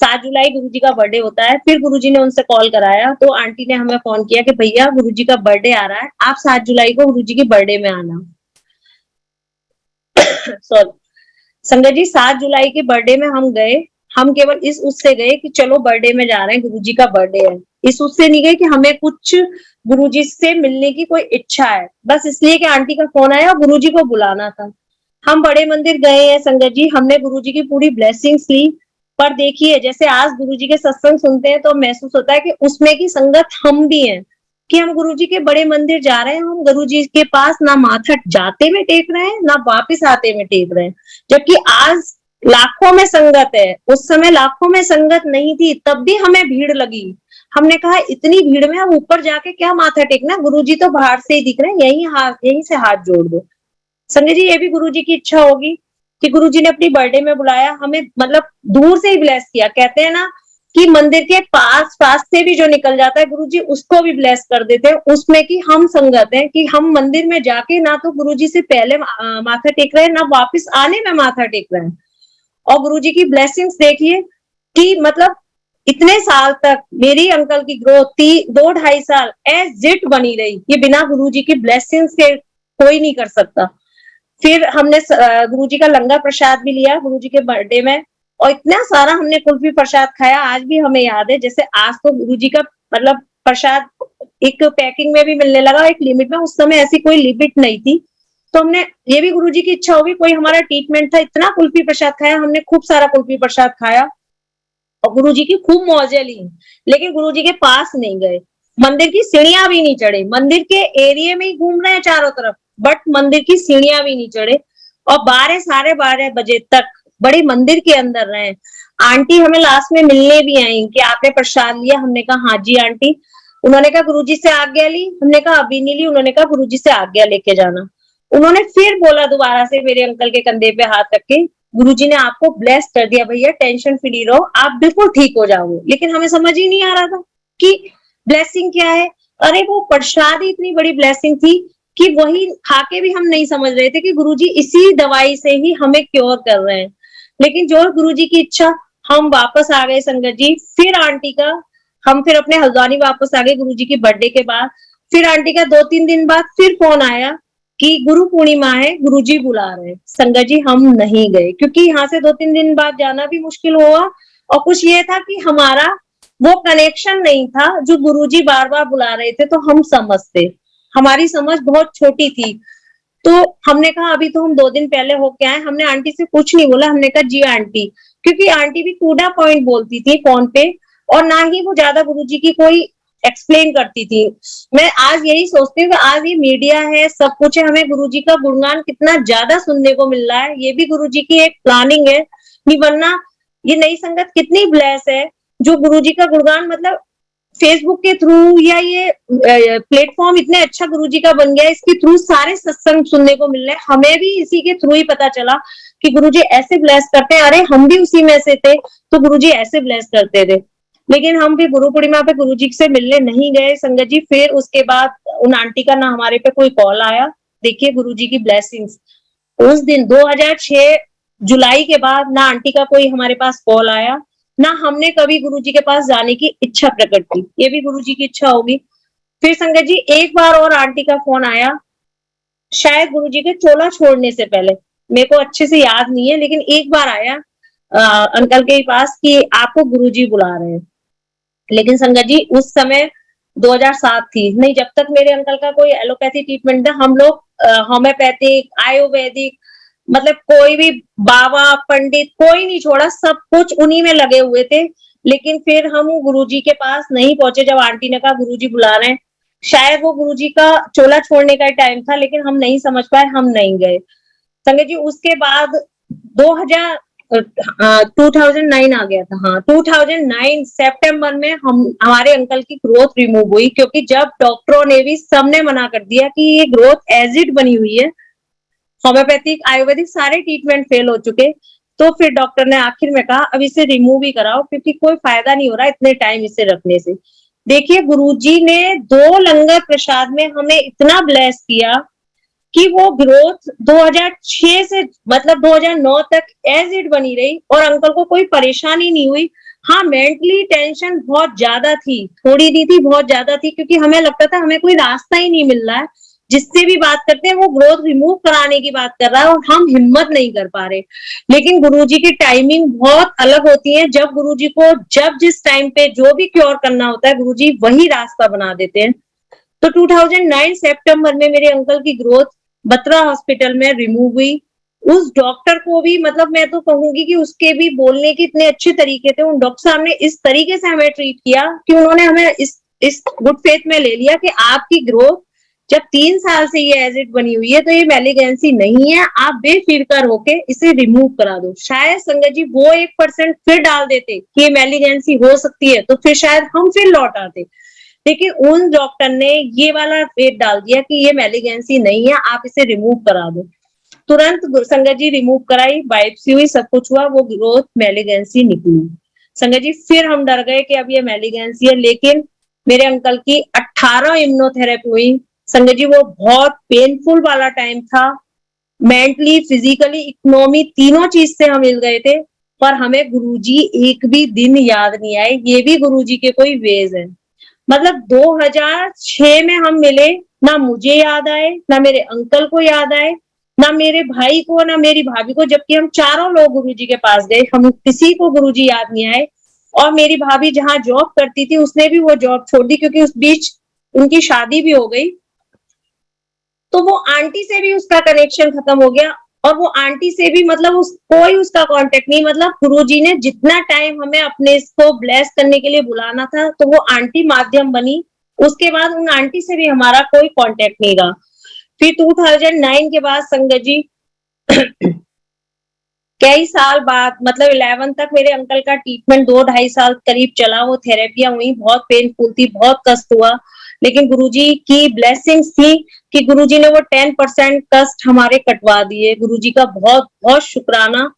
7 जुलाई गुरुजी का बर्थडे होता है, फिर गुरुजी ने उनसे कॉल कराया, तो आंटी ने हमें फोन किया कि भैया गुरुजी का बर्थडे आ रहा है, आप 7 जुलाई को गुरुजी की बर्थडे में आना। सॉरी संगत जी, 7 जुलाई के बर्थडे में हम गए। हम केवल इस उससे गए कि चलो बर्थडे में जा रहे हैं, गुरुजी का बर्थडे है, इस उससे नहीं गए कि हमें कुछ गुरुजी से मिलने की कोई इच्छा है, बस इसलिए कि आंटी का फोन आया और गुरुजी को बुलाना था। हम बड़े मंदिर गए हैं संगत जी, हमने गुरुजी की पूरी ब्लेसिंग्स ली, पर देखिए जैसे आज गुरुजी के सत्संग सुनते हैं तो महसूस होता है कि उसमें की संगत हम भी हैं, कि हम गुरुजी के बड़े मंदिर जा रहे हैं, हम गुरुजी के पास ना माथा जाते में टेक रहे हैं ना वापिस आते में टेक रहे हैं, जबकि आज लाखों में संगत है, उस समय लाखों में संगत नहीं थी, तब भी हमें भीड़ लगी। हमने कहा इतनी भीड़ में अब ऊपर जाके क्या माथा टेकना, गुरुजी तो बाहर से ही दिख रहे हैं, यहीं से हाथ जोड़ दो। संजय जी, ये भी गुरुजी की इच्छा होगी कि गुरुजी ने अपनी बर्थडे में बुलाया हमें, मतलब दूर से ही ब्लेस किया। कहते हैं ना कि मंदिर के पास पास से भी जो निकल जाता है गुरुजी उसको भी ब्लेस कर देते हैं, उसमें कि हम संगत हैं कि हम मंदिर में जाके ना तो गुरुजी से पहले माथा टेक रहे हैं ना वापस आने में माथा टेक रहे हैं। और गुरुजी की ब्लेसिंग्स देखिए कि मतलब इतने साल तक मेरी अंकल की ग्रोथ 2-2.5 साल एज इट बनी रही, ये बिना गुरुजी की ब्लेसिंग्स के कोई नहीं कर सकता। फिर हमने गुरुजी का लंगर प्रसाद भी लिया गुरुजी के बर्थडे में, और इतना सारा हमने कुल्फी प्रसाद खाया, आज भी हमें याद है। जैसे आज तो गुरुजी का मतलब प्रसाद एक पैकिंग में भी मिलने लगा, एक लिमिट में, उस समय ऐसी कोई लिमिट नहीं थी। तो हमने, ये भी गुरुजी की इच्छा होगी, कोई हमारा ट्रीटमेंट था, इतना कुल्फी प्रसाद खाया हमने, खूब सारा कुल्फी प्रसाद खाया और गुरुजी की खूब मौजें ली, लेकिन गुरुजी के पास नहीं गए, मंदिर की सीढ़ियां भी नहीं चढ़े, मंदिर के एरिया में ही घूम रहे हैं चारों तरफ, बट मंदिर की सीढ़ियां भी नहीं चढ़े, और 12 साढ़े 12 बजे तक बड़े मंदिर के अंदर रहे। आंटी हमें लास्ट में मिलने भी आई कि आपने प्रसाद लिया, हमने कहा हाँ जी आंटी। उन्होंने कहा गुरुजी से आज्ञा ली, हमने कहा अभी नहीं ली, उन्होंने कहा गुरुजी से आज्ञा लेके जाना। उन्होंने फिर बोला दोबारा से मेरे अंकल के कंधे पे हाथ रख के, गुरुजी ने आपको ब्लेस कर दिया भैया, टेंशन फ्री रहो, आप बिल्कुल ठीक हो जाओगे। लेकिन हमें समझ ही नहीं आ रहा था कि ब्लेसिंग क्या है। अरे वो प्रसाद ही इतनी बड़ी ब्लेसिंग थी कि वही खाके भी हम नहीं समझ रहे थे कि गुरुजी इसी दवाई से ही हमें क्योर कर रहे हैं। लेकिन जो गुरुजी की इच्छा, हम वापस आ गए संगत जी। फिर आंटी का, हम फिर अपने हल्द्वानी वापस आ गए गुरुजी की बर्थडे के बाद। फिर आंटी का 2-3 दिन बाद फिर फोन आया कि गुरु पूर्णिमा है, गुरुजी बुला रहे हैं। संगत जी हम नहीं गए, क्योंकि यहाँ से 2-3 दिन बाद जाना भी मुश्किल हुआ, और कुछ ये था कि हमारा वो कनेक्शन नहीं था जो गुरुजी बार बार बुला रहे थे, तो हम समझते, हमारी समझ बहुत छोटी थी। तो हमने कहा अभी तो हम 2 दिन पहले होके आए, हमने आंटी से कुछ नहीं बोला, हमने कहा जी आंटी, क्योंकि आंटी भी टूडा पॉइंट बोलती थी फोन पे, और ना ही वो ज्यादा गुरुजी की कोई एक्सप्लेन करती थी। मैं आज यही सोचती हूँ कि आज ये मीडिया है, सब कुछ है, हमें गुरुजी का गुणगान कितना ज्यादा सुनने को मिल रहा है, ये भी गुरुजी की एक प्लानिंग है। नहीं वरना ये नई संगत कितनी ब्लेस है जो गुरुजी का गुणगान मतलब फेसबुक के थ्रू, या ये प्लेटफॉर्म इतने अच्छा गुरुजी का बन गया, इसके थ्रू सारे सत्संग सुनने को मिल रहे हैं। हमें भी इसी के थ्रू ही पता चला कि गुरुजी ऐसे ब्लेस करते हैं, अरे हम भी उसी में से थे, तो गुरुजी ऐसे ब्लेस करते थे। लेकिन हम भी गुरु पूर्णिमा पे गुरुजी से मिलने नहीं गए संगत जी। फिर उसके बाद उन आंटी का ना हमारे पे कोई कॉल आया। देखिए गुरुजी की ब्लेसिंग्स, उस दिन 2006 जुलाई के बाद ना आंटी का कोई हमारे पास कॉल आया, ना हमने कभी गुरुजी के पास जाने की इच्छा प्रकट की। ये भी गुरुजी की इच्छा होगी। फिर संगत जी एक बार और आंटी का फोन आया, शायद गुरुजी के चोला छोड़ने से पहले, मेरे को अच्छे से याद नहीं है, लेकिन एक बार आया अंकल के पास कि आपको गुरुजी बुला रहे हैं। लेकिन संगत जी उस समय 2007 थी, नहीं जब तक मेरे अंकल का कोई एलोपैथी ट्रीटमेंट था, हम लोग होम्योपैथिक, आयुर्वेदिक, मतलब कोई भी बाबा पंडित कोई नहीं छोड़ा, सब कुछ उन्हीं में लगे हुए थे। लेकिन फिर हम गुरुजी के पास नहीं पहुंचे जब आंटी ने कहा गुरुजी बुला रहे हैं। शायद वो गुरुजी का चोला छोड़ने का टाइम था, लेकिन हम नहीं समझ पाए, हम नहीं गए। संगत जी उसके बाद 2009 आ गया था, हाँ 2009 सितंबर में हमारे अंकल की ग्रोथ रिमूव हुई, क्योंकि जब डॉक्टरों ने भी सबने मना कर दिया कि ये ग्रोथ एज इट बनी हुई है, होम्योपैथिक आयुर्वेदिक सारे ट्रीटमेंट फेल हो चुके, तो फिर डॉक्टर ने आखिर में कहा अब इसे रिमूव ही कराओ, क्योंकि कोई फायदा नहीं हो रहा इतने टाइम इसे रखने से। देखिए गुरुजी ने 2 लंगर प्रसाद में हमें इतना ब्लेस किया कि वो ग्रोथ 2006 से मतलब 2009 तक एज इट बनी रही, और अंकल को कोई परेशानी नहीं हुई। हाँ मेंटली टेंशन बहुत ज्यादा थी, थोड़ी नहीं थी, बहुत ज्यादा थी, क्योंकि हमें लगता था हमें कोई रास्ता ही नहीं मिल रहा है, जिससे भी बात करते हैं वो ग्रोथ रिमूव कराने की बात कर रहा है और हम हिम्मत नहीं कर पा रहे। लेकिन गुरुजी की टाइमिंग बहुत अलग होती है, जब गुरुजी को जब जिस टाइम पे जो भी क्योर करना होता है गुरुजी वही रास्ता बना देते हैं। तो 2009 सितंबर में मेरे अंकल की ग्रोथ बत्रा हॉस्पिटल में रिमूव हुई। उस डॉक्टर को भी मतलब मैं तो कहूंगी कि उसके भी बोलने के इतने अच्छे तरीके थे, उन डॉक्टर साहब ने इस तरीके से हमें ट्रीट किया कि उन्होंने हमें इस गुड फेथ में ले लिया कि आपकी ग्रोथ जब 3 साल से ये एज इट बनी हुई है तो ये मैलिगेंसी नहीं है, आप बेफिक्र होके इसे रिमूव करा दो। शायद संगत जी वो 1% फिर डाल देते कि ये मैलिगेंसी हो सकती है, तो फिर शायद हम फिर लौट आते, लेकिन उन डॉक्टर ने ये वाला फेट डाल दिया कि ये मैलिगेंसी नहीं है, आप इसे रिमूव करा दो। तुरंत संगत जी रिमूव कराई, बायोप्सी हुई, सब कुछ हुआ, वो ग्रोथ मैलिगेंसी निकली। संगत जी फिर हम डर गए कि अब ये मैलिगेंसी है, लेकिन मेरे अंकल की 18 इम्यूनोथेरेपी हुई। संगत जी वो बहुत पेनफुल वाला टाइम था, मेंटली, फिजिकली, इकोनॉमी तीनों चीज से हम हिल गए थे, पर हमें गुरुजी एक भी दिन याद नहीं आए। ये भी गुरुजी के कोई वेज है। मतलब 2006 में हम मिले, ना मुझे याद आए, ना मेरे अंकल को याद आए, ना मेरे भाई को, ना मेरी भाभी को, जबकि हम चारों लोग गुरुजी के पास गए, हम किसी को गुरुजी याद नहीं आए। और मेरी भाभी जहां जॉब करती थी उसने भी वो जॉब छोड़ दी, क्योंकि उस बीच उनकी शादी भी हो गई, तो वो आंटी से भी उसका कनेक्शन खत्म हो गया, और वो आंटी से भी मतलब कोई उसका कांटेक्ट नहीं। मतलब गुरुजी ने जितना टाइम हमें अपने इसको ब्लेस करने के लिए बुलाना था, तो वो आंटी माध्यम बनी, उसके बाद उन आंटी से भी हमारा कोई कांटेक्ट नहीं रहा। फिर 2009 के बाद संगत जी कई साल बाद मतलब 11 तक मेरे अंकल का ट्रीटमेंट 2-2.5 साल करीब चला, वो थेरेपियां हुई, बहुत पेनफुल थी, बहुत कष्ट हुआ, लेकिन गुरुजी की ब्लेसिंग्स थी कि गुरुजी ने वो 10% कष्ट हमारे कटवा दिए। गुरुजी का बहुत बहुत शुक्राना।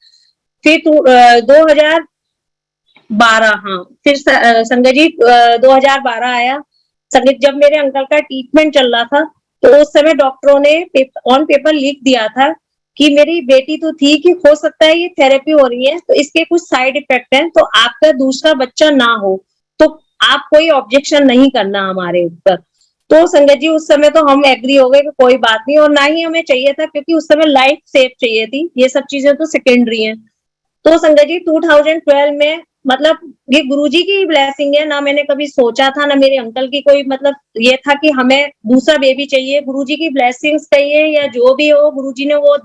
फिर 2012, हाँ फिर संगत जी 2012 आया। संगत जब मेरे अंकल का ट्रीटमेंट चल रहा था, तो उस समय डॉक्टरों ने ऑन पेपर लिख दिया था कि मेरी बेटी तो थी कि हो सकता है ये थेरेपी हो रही है तो इसके कुछ साइड इफेक्ट हैं, तो आपका दूसरा बच्चा ना हो, तो आप कोई ऑब्जेक्शन नहीं करना हमारे ऊपर। तो संगत जी उस समय तो हम एग्री हो गए कि कोई बात नहीं, और ना ही हमें चाहिए था, क्योंकि उस समय लाइफ सेफ चाहिए थी, ये सब चीजें तो सेकेंडरी हैं। तो संगत जी 2012 में मतलब ये गुरुजी की ब्लेसिंग है, ना मैंने कभी सोचा था, ना मेरे अंकल की कोई मतलब ये था कि हमें दूसरा बेबी चाहिए। गुरुजी की ब्लेसिंग्स कहिए या जो भी हो, गुरुजी ने वो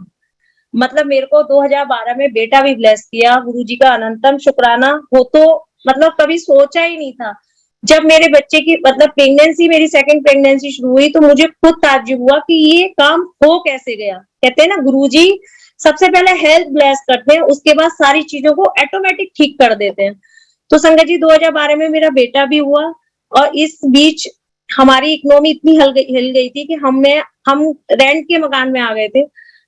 मतलब मेरे को 2012 में बेटा भी ब्लेस किया। गुरुजी का अनंतम शुक्राना हो। तो मतलब कभी सोचा ही नहीं था। जब मेरे बच्चे की मतलब प्रेगनेंसी, मेरी सेकंड प्रेगनेंसी शुरू हुई, तो मुझे खुद ताज्जुब हुआ कि ये काम हो कैसे गया। कहते हैं ना गुरुजी सबसे पहले हेल्थ ब्लेस करते हैं, उसके बाद सारी चीजों को ऑटोमेटिक ठीक कर देते हैं। तो संगत जी 2012 में मेरा बेटा भी हुआ, और इस बीच हमारी इकोनॉमी इतनी हिल गई थी कि हम रेंट के मकान में आ गए थे,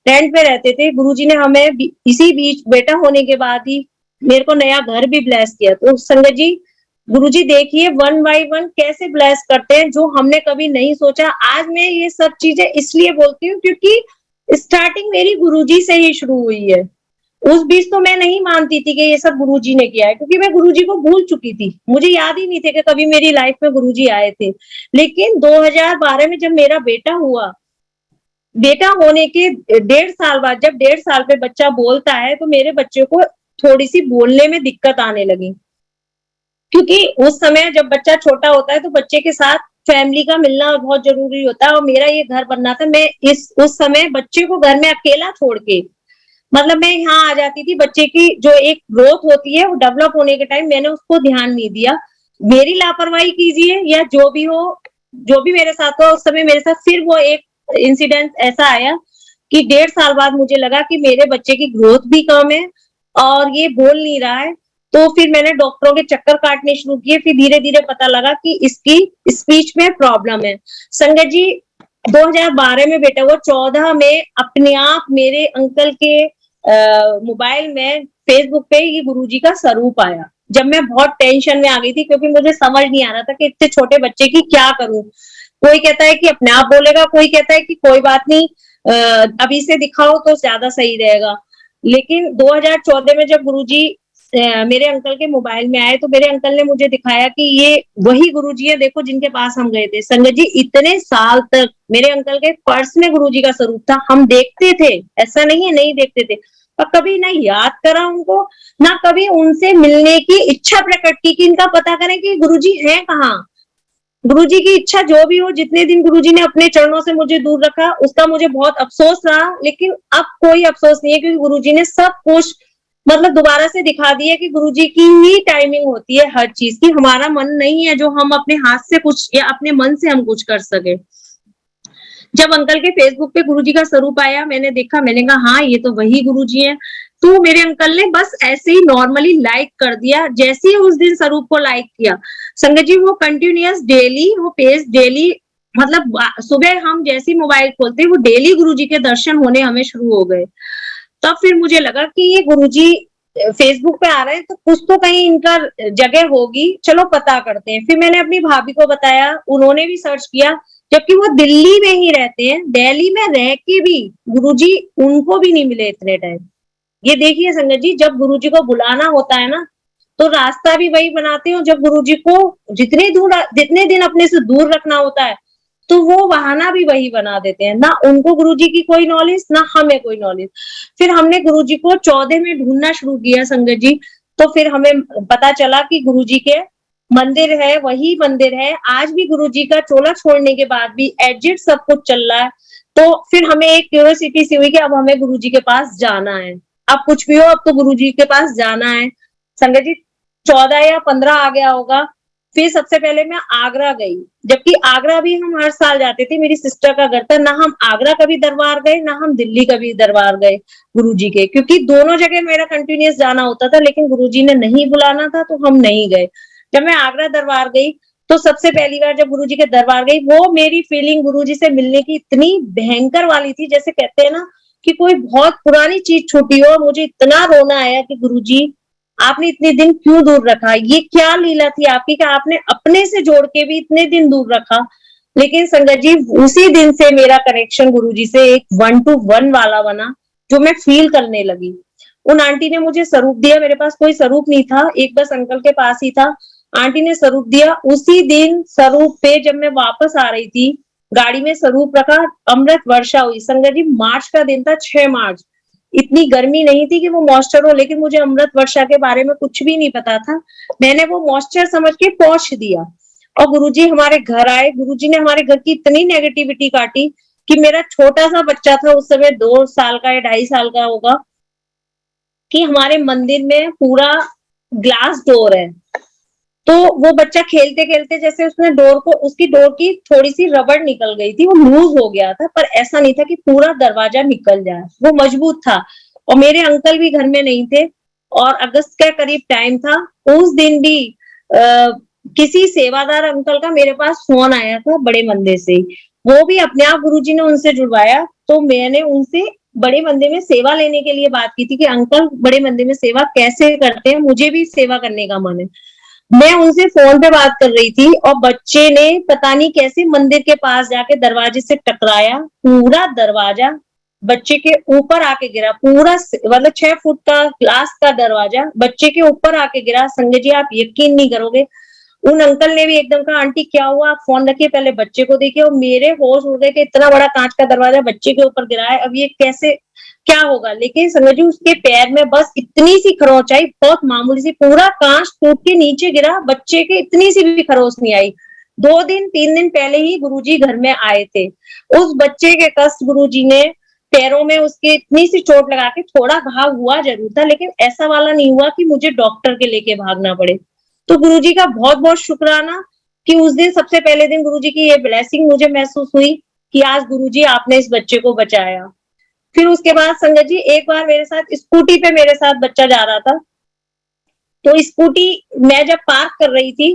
रेंट पे रहते थे। गुरुजी ने हमें इसी बीच बेटा होने के बाद ही मेरे को नया घर भी ब्लेस किया। तो संगत जी गुरुजी देखिए 1 बाय 1 कैसे ब्लेस करते हैं, जो हमने कभी नहीं सोचा। आज मैं ये सब चीजें इसलिए बोलती हूँ क्योंकि स्टार्टिंग मेरी गुरुजी से ही शुरू हुई है। उस बीच तो मैं नहीं मानती थी कि ये सब गुरुजी ने किया है, क्योंकि मैं गुरुजी को भूल चुकी थी। मुझे याद ही नहीं थे कि कभी मेरी लाइफ में गुरुजी आए थे। लेकिन 2012 में जब मेरा बेटा हुआ, बेटा होने के 1.5 साल बाद, जब 1.5 साल पे बच्चा बोलता है, तो मेरे बच्चे को थोड़ी सी बोलने में दिक्कत आने लगी। क्योंकि उस समय जब बच्चा छोटा होता है तो बच्चे के साथ फैमिली का मिलना बहुत जरूरी होता है, और मेरा ये घर बनना था। मैं उस समय बच्चे को घर में अकेला छोड़ के, मतलब मैं यहाँ आ जाती थी। बच्चे की जो एक ग्रोथ होती है वो डेवलप होने के टाइम मैंने उसको ध्यान नहीं दिया। मेरी लापरवाही कीजिए या जो भी हो, जो भी मेरे साथ हुआ उस समय मेरे साथ फिर वो एक इंसिडेंट ऐसा आया कि 1.5 साल बाद मुझे लगा कि मेरे बच्चे की ग्रोथ भी कम है और ये बोल नहीं रहा है। तो फिर मैंने डॉक्टरों के चक्कर काटने शुरू किए। फिर धीरे धीरे पता लगा कि इसकी स्पीच में प्रॉब्लम है। संगत जी, 2012 में बेटा हुआ, 14 में अपने आप मेरे अंकल के मोबाइल में फेसबुक पे ये गुरुजी का स्वरूप आया। जब मैं बहुत टेंशन में आ गई थी, क्योंकि मुझे समझ नहीं आ रहा था कि इतने छोटे बच्चे की क्या करूं। कोई कहता है कि अपने आप बोलेगा, कोई कहता है कि कोई बात नहीं, अभी से दिखाओ तो ज्यादा सही रहेगा। लेकिन 2014 में जब गुरुजी मेरे अंकल के मोबाइल में आए, तो मेरे अंकल ने मुझे दिखाया कि ये वही गुरुजी है, देखो जिनके पास हम गए थे। संगत जी, इतने साल तक मेरे अंकल के पर्स में गुरुजी का स्वरूप था। हम देखते थे, ऐसा नहीं है नहीं देखते थे, पर कभी ना याद करा उनको, ना कभी उनसे मिलने की इच्छा प्रकट की कि इनका पता करें कि गुरुजी है कहाँ। गुरुजी की इच्छा जो भी हो, जितने दिन गुरुजी ने अपने चरणों से मुझे दूर रखा उसका मुझे बहुत अफसोस रहा। लेकिन अब कोई अफसोस नहीं है, क्योंकि गुरुजी ने सब कुछ मतलब दोबारा से दिखा दिया कि गुरुजी की ही टाइमिंग होती है हर चीज की। हमारा मन नहीं है जो हम अपने हाथ से कुछ या अपने मन से हम कुछ कर सके। जब अंकल के फेसबुक पे गुरुजी का स्वरूप आया, मैंने देखा, मैंने कहा हाँ ये तो वही गुरुजी है। तो मेरे अंकल ने बस ऐसे ही नॉर्मली लाइक कर दिया। जैसे ही उस दिन स्वरूप को लाइक किया, संगत जी, वो कंटिन्यूअस डेली वो पेज डेली, मतलब सुबह हम जैसे ही मोबाइल खोलते वो डेली गुरुजी के दर्शन होने हमें शुरू हो गए। तब फिर मुझे लगा कि ये गुरुजी फेसबुक पे आ रहे हैं तो कुछ तो कहीं इनका जगह होगी, चलो पता करते हैं। फिर मैंने अपनी भाभी को बताया, उन्होंने भी सर्च किया, जबकि वो दिल्ली में ही रहते हैं। दिल्ली में रह के भी गुरुजी उनको भी नहीं मिले इतने टाइम। ये देखिए संगत जी, जब गुरुजी को बुलाना होता है ना, तो रास्ता भी वही बनाते हो। जब गुरुजी को जितने दिन अपने से दूर रखना होता है, तो वो बहाना भी वही बना देते हैं। ना उनको गुरुजी की कोई नॉलेज, ना हमें कोई नॉलेज। फिर हमने गुरुजी को 14 में ढूंढना शुरू किया संगत जी। तो फिर हमें पता चला कि गुरुजी के मंदिर है, वही मंदिर है। आज भी गुरुजी का चोला छोड़ने के बाद भी एग्जिट सब कुछ चल रहा है। तो फिर हमें एक क्यूरियोसिटी सी हुई कि अब हमें गुरुजी के पास जाना है। अब कुछ भी हो, अब तो गुरुजी के पास जाना है। संगत जी, 14 या 15 आ गया होगा। फिर सबसे पहले मैं आगरा गई, जबकि आगरा भी हम हर साल जाते थे, मेरी सिस्टर का घर था। ना हम आगरा कभी दरबार गए, ना हम दिल्ली कभी दरबार गए गुरुजी के, क्योंकि दोनों जगह मेरा कंटिन्यूअस जाना होता था। लेकिन गुरुजी ने नहीं बुलाना था तो हम नहीं गए। जब मैं आगरा दरबार गई, तो सबसे पहली बार जब गुरुजी के दरबार गई, वो मेरी फीलिंग गुरुजी से मिलने की इतनी भयंकर वाली थी, जैसे कहते हैं ना कि कोई बहुत पुरानी चीज छूटी हो। मुझे इतना रोना आया कि गुरुजी, आपने इतने दिन क्यों दूर रखा? ये क्या लीला थी आपकी कि आपने अपने से जोड़ के भी इतने दिन दूर रखा। लेकिन संगत जी, उसी दिन से मेरा कनेक्शन गुरुजी से एक 1 to 1 वाला बना, जो मैं फील करने लगी। उन आंटी ने मुझे स्वरूप दिया, मेरे पास कोई स्वरूप नहीं था, एक बस अंकल के पास ही था। आंटी ने स्वरूप दिया। उसी दिन स्वरूप पे जब मैं वापस आ रही थी, गाड़ी में स्वरूप रखा, अमृत वर्षा हुई। संगत जी, मार्च का दिन था, 6 मार्च। इतनी गर्मी नहीं थी कि वो मॉइस्चर हो, लेकिन मुझे अमृत वर्षा के बारे में कुछ भी नहीं पता था। मैंने वो मॉइस्चर समझ के पहुंच दिया, और गुरुजी हमारे घर आए। गुरुजी ने हमारे घर की इतनी नेगेटिविटी काटी कि मेरा छोटा सा बच्चा था उस समय, 2 साल का या 2.5 साल का होगा, कि हमारे मंदिर में पूरा ग्लास डोर है। तो वो बच्चा खेलते खेलते जैसे उसने उसकी डोर की थोड़ी सी रबड़ निकल गई थी, वो लूज हो गया था। पर ऐसा नहीं था कि पूरा दरवाजा निकल जाए, वो मजबूत था। और मेरे अंकल भी घर में नहीं थे, और अगस्त के करीब टाइम था। उस दिन भी किसी सेवादार अंकल का मेरे पास फोन आया था, बड़े मंदिर से। वो भी अपने आप गुरुजी ने उनसे जुड़वाया। तो मैंने उनसे बड़े मंदिर में सेवा लेने के लिए बात की थी कि अंकल, बड़े मंदिर में सेवा कैसे करते हैं, मुझे भी सेवा करने का मन है। मैं उनसे फोन पे बात कर रही थी, और बच्चे ने पता नहीं कैसे मंदिर के पास जाके दरवाजे से टकराया। पूरा दरवाजा बच्चे के ऊपर आके गिरा, पूरा मतलब 6 फुट का ग्लास का दरवाजा बच्चे के ऊपर आके गिरा। संजय जी आप यकीन नहीं करोगे, उन अंकल ने भी एकदम कहा आंटी क्या हुआ, आप फोन रखिए पहले बच्चे को देखिए। और मेरे होश उड़ गए कि इतना बड़ा कांच का दरवाजा बच्चे के ऊपर गिरा है, अब ये कैसे क्या होगा। लेकिन संजय जी उसके पैर में बस इतनी सी खरोंच आई, बहुत मामूली सी, पूरा कांच टूट के नीचे गिरा, बच्चे के इतनी सी भी खरोंच नहीं आई। 2 दिन 3 दिन पहले ही गुरुजी घर में आए थे, उस बच्चे के कष्ट गुरुजी ने पैरों में उसके इतनी सी चोट लगा के, थोड़ा घाव हुआ जरूर था लेकिन ऐसा वाला नहीं हुआ कि मुझे डॉक्टर के लेके भागना पड़े। तो गुरुजी का बहुत बहुत शुक्राना कि उस दिन सबसे पहले दिन गुरुजी की ये ब्लेसिंग मुझे महसूस हुई कि आज गुरुजी आपने इस बच्चे को बचाया। फिर उसके बाद संगत जी एक बार मेरे साथ स्कूटी पे मेरे साथ बच्चा जा रहा था, तो स्कूटी मैं जब पार्क कर रही थी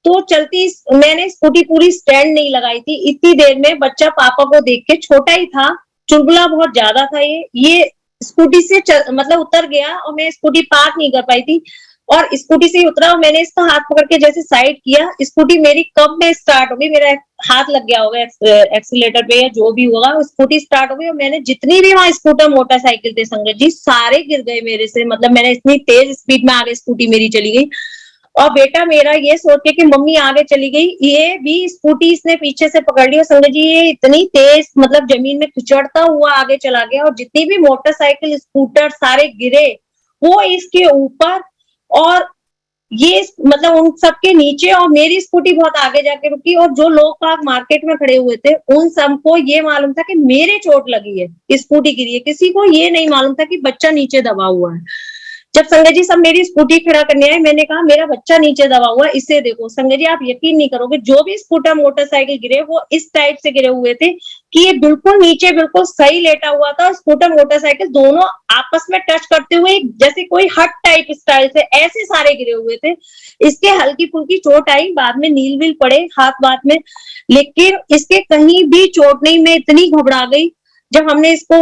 तो चलती, मैंने स्कूटी पूरी स्टैंड नहीं लगाई थी, इतनी देर में बच्चा पापा को देख के, छोटा ही था, चुलबुला बहुत ज्यादा था, ये स्कूटी से मतलब उतर गया और मैं स्कूटी पार्क नहीं कर पाई थी। और स्कूटी से ही उतरा और मैंने इसका हाथ पकड़ के जैसे साइड किया, स्कूटी मेरी कब में स्टार्ट हो गई, मेरा हाथ लग गया होगा एक्सीलेटर पे या जो भी होगा, स्कूटी स्टार्ट हो गई और मैंने जितनी भी वहां स्कूटर मोटरसाइकिल थे संगत जी सारे गिर गए मेरे से। मतलब मैंने इतनी तेज स्पीड में आगे स्कूटी मेरी चली गई और बेटा मेरा ये सोच के कि मम्मी आगे चली गई, ये भी स्कूटी इसने पीछे से पकड़ ली और संगत जी ये इतनी तेज मतलब जमीन में कुचड़ता हुआ आगे चला गया और जितनी भी मोटरसाइकिल स्कूटर सारे गिरे वो इसके ऊपर और ये मतलब उन सबके नीचे, और मेरी स्कूटी बहुत आगे जाके रुकी और जो लोग बाग मार्केट में खड़े हुए थे उन सबको ये मालूम था कि मेरे चोट लगी है, स्कूटी गिरी है, किसी को ये नहीं मालूम था कि बच्चा नीचे दबा हुआ है। जब संजय जी सब मेरी स्कूटी खड़ा करने आए मैंने कहा मेरा बच्चा नीचे दबा हुआ है, इसे देखो। संजय जी आप यकीन नहीं करोगे, जो भी स्कूटर मोटरसाइकिल गिरे वो इस टाइप से गिरे हुए थे कि ये बिल्कुल नीचे बिल्कुल सही लेटा हुआ था, स्कूटर मोटरसाइकिल दोनों आपस में टच करते हुए जैसे कोई हट टाइप स्टाइल से ऐसे सारे गिरे हुए थे। इसके हल्की फुल्की चोट आई, बाद में नील विल पड़े हाथ बात में, लेकिन इसके कहीं भी चोट नहीं। मैं इतनी घबरा गई जब हमने इसको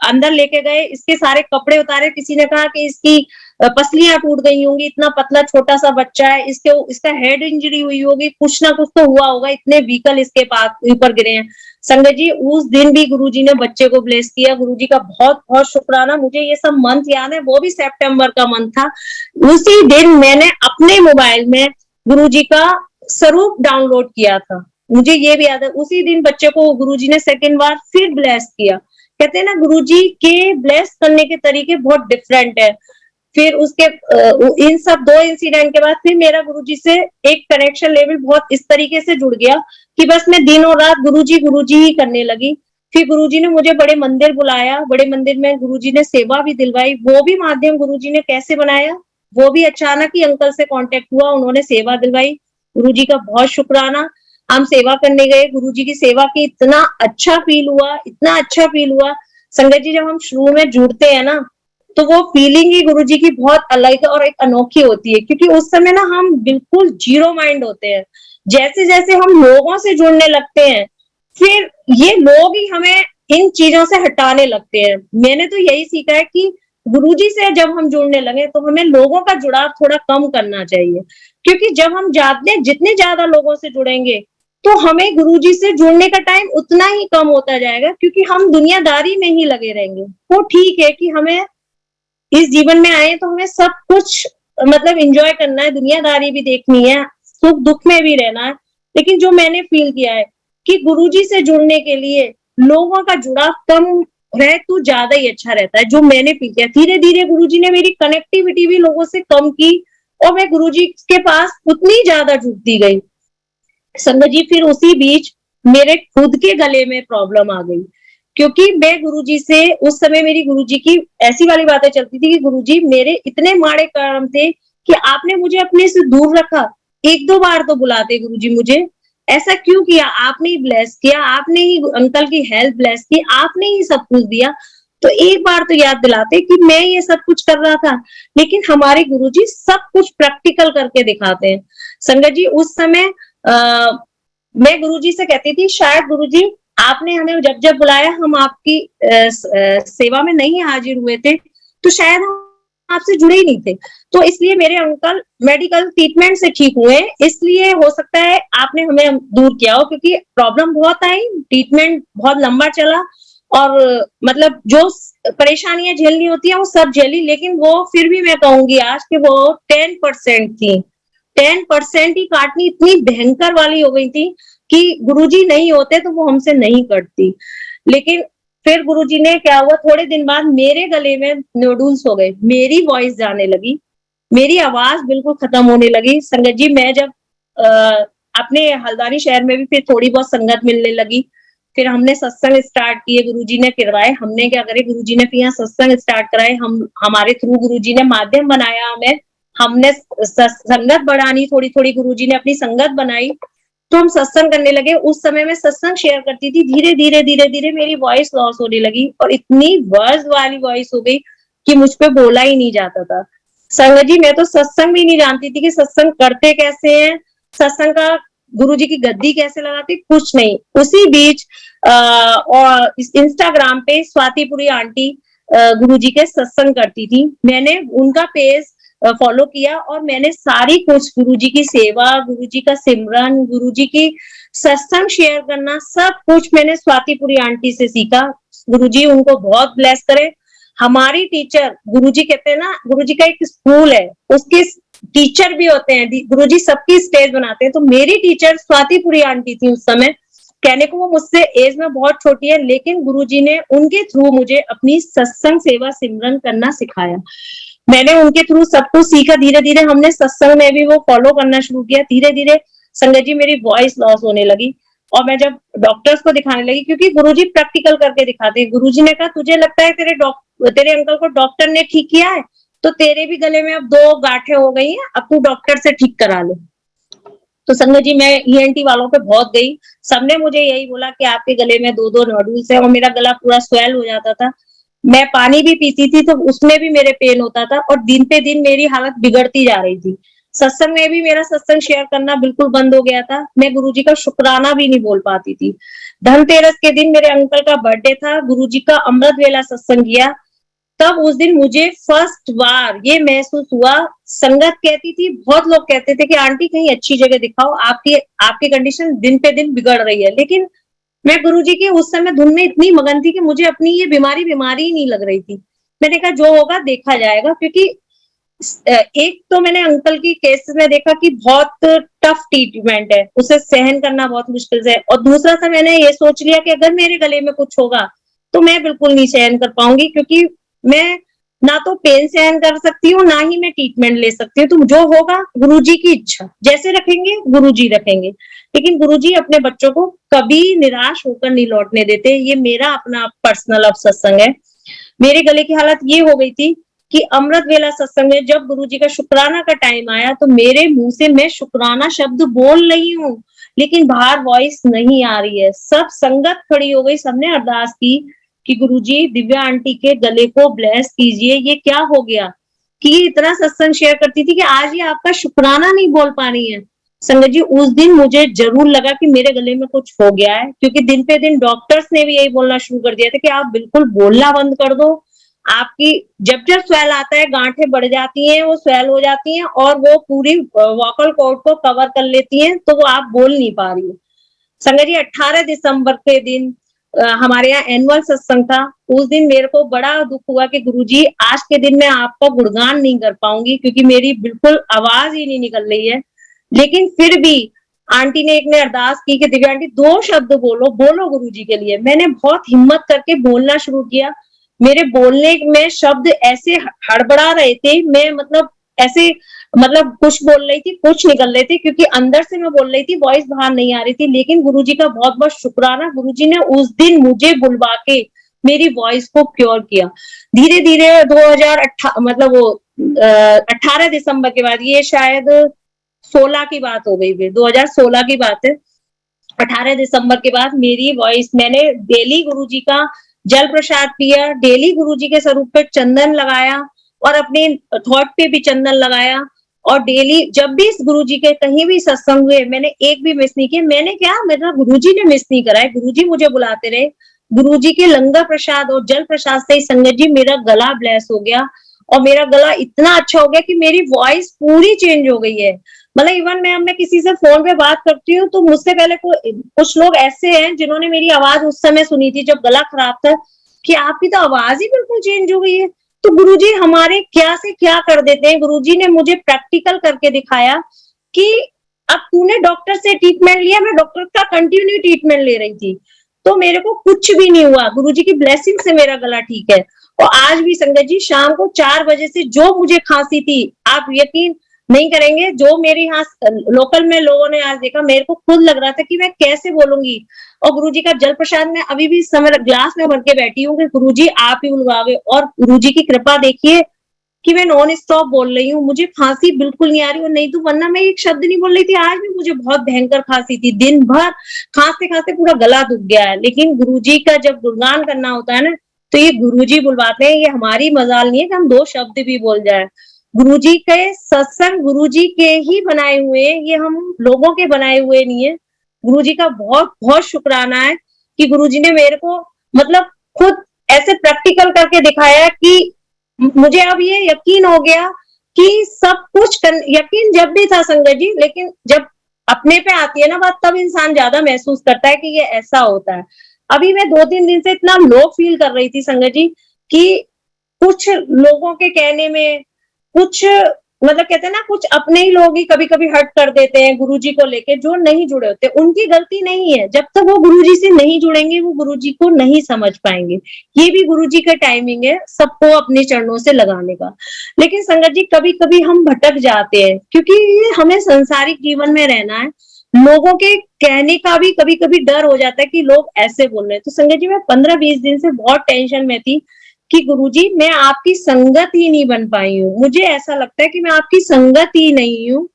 अंदर लेके गए, इसके सारे कपड़े उतारे, किसी ने कहा कि इसकी पसलियां टूट गई होंगी, इतना पतला छोटा सा बच्चा है, इसका हेड इंजरी हुई होगी, कुछ ना कुछ तो हुआ होगा, इतने व्हीकल इसके पास ऊपर गिरे हैं। संगत जी उस दिन भी गुरुजी ने बच्चे को ब्लेस किया, गुरुजी का बहुत बहुत शुक्राना। मुझे ये सब मंथ याद है, वो भी सितंबर का मंथ था। उसी दिन मैंने अपने मोबाइल में गुरुजी का स्वरूप डाउनलोड किया था, मुझे ये भी याद है। उसी दिन बच्चे को गुरुजी ने सेकंड बार फिर ब्लेस किया। कहते हैं ना गुरुजी के ब्लेस करने के तरीके बहुत डिफरेंट है। फिर उसके इन सब 2 इंसिडेंट के बाद फिर मेरा गुरुजी से एक कनेक्शन लेवल बहुत इस तरीके से जुड़ गया कि बस मैं दिन और रात गुरुजी ही करने लगी। फिर गुरुजी ने मुझे बड़े मंदिर बुलाया, बड़े मंदिर में गुरुजी ने सेवा भी दिलवाई। वो भी माध्यम गुरुजी ने कैसे बनाया, वो भी अचानक ही अंकल से कांटेक्ट हुआ, उन्होंने सेवा दिलवाई। गुरुजी का बहुत शुक्राना। हम सेवा करने गए, गुरुजी की सेवा की, इतना अच्छा फील हुआ, इतना अच्छा फील हुआ। संगत जी जब हम शुरू में जुड़ते हैं ना तो वो फीलिंग ही गुरुजी की बहुत अलग और एक अनोखी होती है, क्योंकि उस समय ना हम बिल्कुल जीरो माइंड होते हैं। जैसे जैसे हम लोगों से जुड़ने लगते हैं फिर ये लोग ही हमें इन चीजों से हटाने लगते हैं। मैंने तो यही सीखा है कि गुरुजी से जब हम जुड़ने लगे तो हमें लोगों का जुड़ाव थोड़ा कम करना चाहिए, क्योंकि जब हम जितने ज्यादा लोगों से जुड़ेंगे तो हमें गुरुजी से जुड़ने का टाइम उतना ही कम होता जाएगा, क्योंकि हम दुनियादारी में ही लगे रहेंगे। वो ठीक है कि हमें इस जीवन में आए तो हमें सब कुछ मतलब एंजॉय करना है, दुनियादारी भी देखनी है, सुख दुख में भी रहना है, लेकिन जो मैंने फील किया है कि गुरुजी से जुड़ने के लिए लोगों का जुड़ाव कम रहे तो ज्यादा ही अच्छा रहता है। जो मैंने फील किया, धीरे धीरे गुरुजी ने मेरी कनेक्टिविटी भी लोगों से कम की और मैं गुरुजी के पास उतनी ज्यादा जुड़ती गई। संगत जी फिर उसी बीच मेरे खुद के गले में प्रॉब्लम आ गई, क्योंकि मैं गुरुजी से उस समय मेरी गुरुजी की ऐसी वाली बातें चलती थी कि गुरुजी मेरे इतने माड़े कर्म थे कि आपने मुझे अपने से दूर रखा। 1-2 बार तो बुलाते गुरुजी मुझे, ऐसा क्यों किया, आपने ही ब्लेस किया, आपने ही अंकल की हेल्थ ब्लेस की, आपने ही सब कुछ दिया। तो एक बार तो याद दिलाते कि मैं ये सब कुछ कर रहा था, लेकिन हमारे गुरुजी सब कुछ प्रैक्टिकल करके दिखाते हैं। संगत जी उस समय मैं गुरुजी से कहती थी शायद गुरुजी आपने हमें जब जब बुलाया हम आपकी सेवा में नहीं हाजिर हुए थे, तो शायद हम आपसे जुड़े ही नहीं थे, तो इसलिए मेरे अंकल मेडिकल ट्रीटमेंट से ठीक हुए, इसलिए हो सकता है आपने हमें दूर किया हो, क्योंकि प्रॉब्लम बहुत आई, ट्रीटमेंट बहुत लंबा चला और मतलब जो परेशानियां झेलनी होती है वो सब झेली, लेकिन वो फिर भी मैं कहूंगी आज कि वो 10% थी। 10% ही काटनी इतनी भयंकर वाली हो गई थी कि गुरुजी नहीं होते तो वो हमसे नहीं कटती। लेकिन फिर गुरुजी ने क्या हुआ, थोड़े दिन बाद मेरे गले में नोडुल्स हो गए, मेरी वॉइस जाने लगी, मेरी आवाज बिल्कुल खत्म होने लगी। संगत जी मैं जब अपने हल्द्वानी शहर में भी फिर थोड़ी बहुत संगत मिलने लगी, फिर हमने सत्संग स्टार्ट किए, गुरुजी ने करवाए। हमने क्या करे, गुरुजी ने फिर यहाँ सत्संग स्टार्ट कराए, हम हमारे थ्रू गुरुजी ने माध्यम बनाया हमें, हमने संगत बढ़ानी, थोड़ी थोड़ी गुरुजी ने अपनी संगत बनाई, तो हम सत्संग करने लगे। उस समय मैं सत्संग शेयर करती थी, धीरे धीरे धीरे धीरे मेरी वॉइस लॉस होने लगी और इतनी वर्ज वाली वॉइस हो गई कि मुझ पे बोला ही नहीं जाता था। संगत जी मैं तो सत्संग भी नहीं जानती थी कि सत्संग करते कैसे हैं, सत्संग का गुरुजी की गद्दी कैसे लगाती, कुछ नहीं। उसी बीच और इंस्टाग्राम पे स्वातिपुरी आंटी गुरुजी के सत्संग करती थी, मैंने उनका पेज फॉलो किया और मैंने सारी कुछ गुरुजी की सेवा, गुरुजी का सिमरन, गुरुजी की सत्संग शेयर करना, सब कुछ मैंने स्वातिपुरी आंटी से सीखा। गुरुजी उनको बहुत ब्लेस करे। हमारी टीचर, गुरुजी कहते हैं ना, गुरुजी का एक स्कूल है, उसके टीचर भी होते हैं, गुरुजी सबकी स्टेज बनाते हैं। तो मेरी टीचर स्वातिपुरी आंटी थी उस समय, कहने को वो मुझसे एज में बहुत छोटी है, लेकिन गुरुजी ने उनके थ्रू मुझे अपनी सत्संग सेवा सिमरन करना सिखाया। मैंने उनके थ्रू सब कुछ सीखा, धीरे धीरे हमने सत्संग में भी वो फॉलो करना शुरू किया। धीरे धीरे संगत जी मेरी वॉइस लॉस होने लगी और मैं जब डॉक्टर्स को दिखाने लगी, क्योंकि गुरुजी प्रैक्टिकल करके दिखाते हैं, गुरुजी ने कहा तुझे लगता है तेरे अंकल को डॉक्टर ने ठीक किया है, तो तेरे भी गले में अब 2 गांठें हो गई हैं, अब तू डॉक्टर से ठीक करा ले। तो संगत जी मैं ईएनटी वालों पे बहुत गई, सबने मुझे यही बोला कि आपके गले में 2-2 नोडुल्स है, और मेरा गला पूरा स्वेल हो जाता था। मैं पानी भी पीती थी तो उसमें भी मेरे पेन होता था और दिन पे दिन मेरी हालत बिगड़ती जा रही थी। सत्संग में भी मेरा सत्संग शेयर करना बिल्कुल बंद हो गया था, मैं गुरुजी का शुक्राना भी नहीं बोल पाती थी। धनतेरस के दिन मेरे अंकल का बर्थडे था, गुरुजी का अमृत वेला सत्संग किया, तब उस दिन मुझे फर्स्ट बार ये महसूस हुआ। संगत कहती थी, बहुत लोग कहते थे कि आंटी कहीं अच्छी जगह दिखाओ, आपकी आपकी कंडीशन दिन पे दिन बिगड़ रही है, लेकिन मैं गुरुजी की उस समय धुन में इतनी मगन थी कि मुझे अपनी ये बीमारी ही नहीं लग रही थी। मैंने कहा जो होगा देखा जाएगा, क्योंकि एक तो मैंने अंकल की केस में देखा कि बहुत टफ ट्रीटमेंट है, उसे सहन करना बहुत मुश्किल है, और दूसरा सा मैंने ये सोच लिया कि अगर मेरे गले में कुछ होगा तो मैं बिल्कुल नहीं सहन कर पाऊंगी, क्योंकि मैं ना तो पेन सहन कर सकती हूँ, ना ही मैं ट्रीटमेंट ले सकती हूँ। तो जो होगा गुरुजी की इच्छा, जैसे रखेंगे गुरुजी रखेंगे, लेकिन गुरुजी अपने बच्चों को कभी निराश होकर नहीं लौटने देते। ये मेरा अपना पर्सनल अब सत्संग है। मेरे गले की हालत ये हो गई थी कि अमृत वेला सत्संग में जब गुरुजी का शुक्राना का टाइम आया तो मेरे मुंह से मैं शुक्राना शब्द बोल रही हूँ, लेकिन बाहर वॉइस नहीं आ रही है। सब संगत खड़ी हो गई, सबने अरदास की कि गुरुजी दिव्या आंटी के गले को ब्लेस कीजिए, ये क्या हो गया कि ये इतना सत्संग शेयर करती थी कि आज ये आपका शुक्राना नहीं बोल पा रही है। संगत जी उस दिन मुझे जरूर लगा कि मेरे गले में कुछ हो गया है, क्योंकि दिन पे दिन डॉक्टर्स ने भी यही बोलना शुरू कर दिया था कि आप बिल्कुल बोलना बंद कर दो, आपकी जब जब स्वेल आता है गांठें बढ़ जाती हैं, वो स्वेल हो जाती हैं और वो पूरी वोकल कॉर्ड को कवर कर लेती हैं, तो वो आप बोल नहीं पा रही हो। संगत जी 18 दिसंबर के दिन हमारे यहाँ एनुअल सत्संग था। उस दिन मेरे को बड़ा दुख हुआ कि गुरुजी आज के दिन मैं आपका गुणगान नहीं कर पाऊंगी, क्योंकि मेरी बिल्कुल आवाज ही नहीं निकल रही है। लेकिन फिर भी आंटी ने एक ने अरदास की कि दिव्या आंटी 2 शब्द बोलो, बोलो गुरुजी के लिए। मैंने बहुत हिम्मत करके बोलना शुरू किया। मेरे बोलने में शब्द ऐसे हड़बड़ा रहे थे, मैं मतलब ऐसे कुछ बोल रही थी, कुछ निकल रहे थे, क्योंकि अंदर से मैं बोल रही थी, वॉइस बाहर नहीं आ रही थी। लेकिन गुरुजी का बहुत बहुत शुक्राना, गुरुजी ने उस दिन मुझे बुलवा के मेरी वॉइस को क्योर किया। धीरे धीरे 18 दिसंबर के बाद, ये शायद 16 की बात हो गई, 2016 की बात है। 18 दिसंबर के बाद मेरी वॉइस, मैंने डेली गुरुजी का जल प्रसाद पिया, डेली गुरुजी के स्वरूप पे चंदन लगाया और अपने थॉट पे भी चंदन लगाया, और डेली जब भी इस गुरुजी के कहीं भी सत्संग हुए मैंने एक भी मिस नहीं किया। मैंने क्या, मेरा गुरुजी ने मिस नहीं कराया, गुरुजी मुझे बुलाते रहे। गुरुजी के लंगर प्रसाद और जल प्रसाद से ही संगत जी मेरा गला ब्लेस हो गया और मेरा गला इतना अच्छा हो गया कि मेरी वॉइस पूरी चेंज हो गई है। मतलब इवन मैं किसी से फोन पे बात करती हूँ तो मुझसे पहले कुछ लोग ऐसे हैं जिन्होंने मेरी आवाज उस समय सुनी थी जब गला खराब था, कि आपकी तो आवाज ही बिल्कुल चेंज हो गई है। तो गुरुजी हमारे क्या से क्या कर देते हैं। गुरुजी ने मुझे प्रैक्टिकल करके दिखाया कि अब तूने डॉक्टर से ट्रीटमेंट लिया, मैं डॉक्टर का कंटिन्यू ट्रीटमेंट ले रही थी, तो मेरे को कुछ भी नहीं हुआ। गुरुजी की ब्लेसिंग से मेरा गला ठीक है। और आज भी संगत जी शाम को 4 बजे से जो मुझे खांसी थी, आप यकीन नहीं करेंगे, जो मेरे यहाँ लोकल में लोगों ने आज देखा, मेरे को खुद लग रहा था कि मैं कैसे बोलूंगी। और गुरुजी का जल प्रसाद मैं अभी भी इस समय ग्लास में भर के बैठी हूँ कि गुरुजी आप ही बुलवावे। और गुरुजी की कृपा देखिए कि मैं नॉन स्टॉप बोल रही हूँ, मुझे खांसी बिल्कुल नहीं आ रही। और नहीं तो वरना मैं एक शब्द नहीं बोल रही थी। आज भी मुझे बहुत भयंकर खांसी थी, दिन भर खांसते खांसते पूरा गला दुख गया है। लेकिन गुरुजी का जब गुणगान करना होता है ना, तो ये गुरुजी बुलवाते हैं। ये हमारी मजाल नहीं है कि हम 2 शब्द भी बोल जाए। गुरुजी के सत्संग गुरुजी के ही बनाए हुए, ये हम लोगों के बनाए हुए नहीं है। गुरुजी का बहुत बहुत शुक्राना है कि गुरुजी ने मेरे को मतलब खुद ऐसे प्रैक्टिकल करके दिखाया कि मुझे अब ये यकीन हो गया कि सब कुछ यकीन जब भी था संगत जी, लेकिन जब अपने पे आती है ना बात, तब इंसान ज्यादा महसूस करता है कि ये ऐसा होता है। अभी मैं 2-3 दिन से इतना लो फील कर रही थी संगत जी कि कुछ लोगों के कहने में कुछ मतलब कहते हैं ना, कुछ अपने ही लोग ही कभी-कभी हर्ट कर देते हैं गुरुजी को लेके, जो नहीं जुड़े होते। उनकी गलती नहीं है, जब तक वो गुरुजी से नहीं जुड़ेंगे वो गुरुजी को नहीं समझ पाएंगे। ये भी गुरुजी का टाइमिंग है सबको अपने चरणों से लगाने का। लेकिन संगत जी कभी-कभी हम भटक जाते हैं, क्योंकि ये हमें सांसारिक जीवन में रहना है। लोगों के कहने का भी कभी-कभी डर हो जाता है कि लोग ऐसे बोल रहे हैं। तो संगत जी मैं 15-20 दिन से बहुत टेंशन में थी कि गुरुजी मैं आपकी संगत ही नहीं बन पाई हूँ। मुझे ऐसा लगता है कि मैं आपकी संगत ही नहीं हूँ,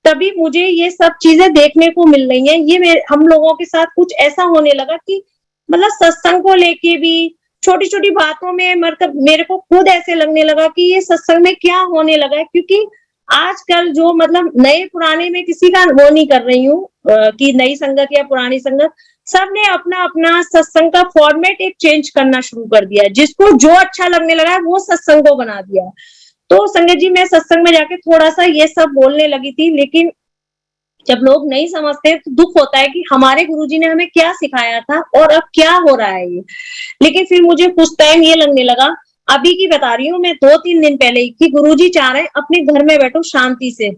तभी मुझे ये सब चीजें देखने को मिल रही हैं। ये हम लोगों के साथ कुछ ऐसा होने लगा कि मतलब सत्संग को लेके भी छोटी-छोटी बातों में मतलब मेरे को खुद ऐसे लगने लगा कि ये सत्संग में क्या होने लगा है। क्योंकि आजकल जो मतलब नए पुराने में किसी का वो नहीं कर रही हूँ कि नई संगत या पुरानी संगत, सबने अपना-अपना सत्संग का फॉर्मेट एक चेंज करना शुरू कर दिया है। जिसको जो अच्छा लगने लगा है वो सत्संग को बना दिया है। तो संगत जी मैं सत्संग में जाके थोड़ा-सा ये सब बोलने लगी थी, लेकिन जब लोग नहीं समझते तो दुख होता है कि हमारे गुरुजी ने हमें क्या सिखाया था और अब क्या हो रहा है ये। लेकिन फिर मुझे कुछ टाइम ये लगने लगा, अभी की बता रही हूँ मैं 2-3 दिन पहले ही, कि गुरुजी चाह रहे हैं अपने घर में बैठो शांति से,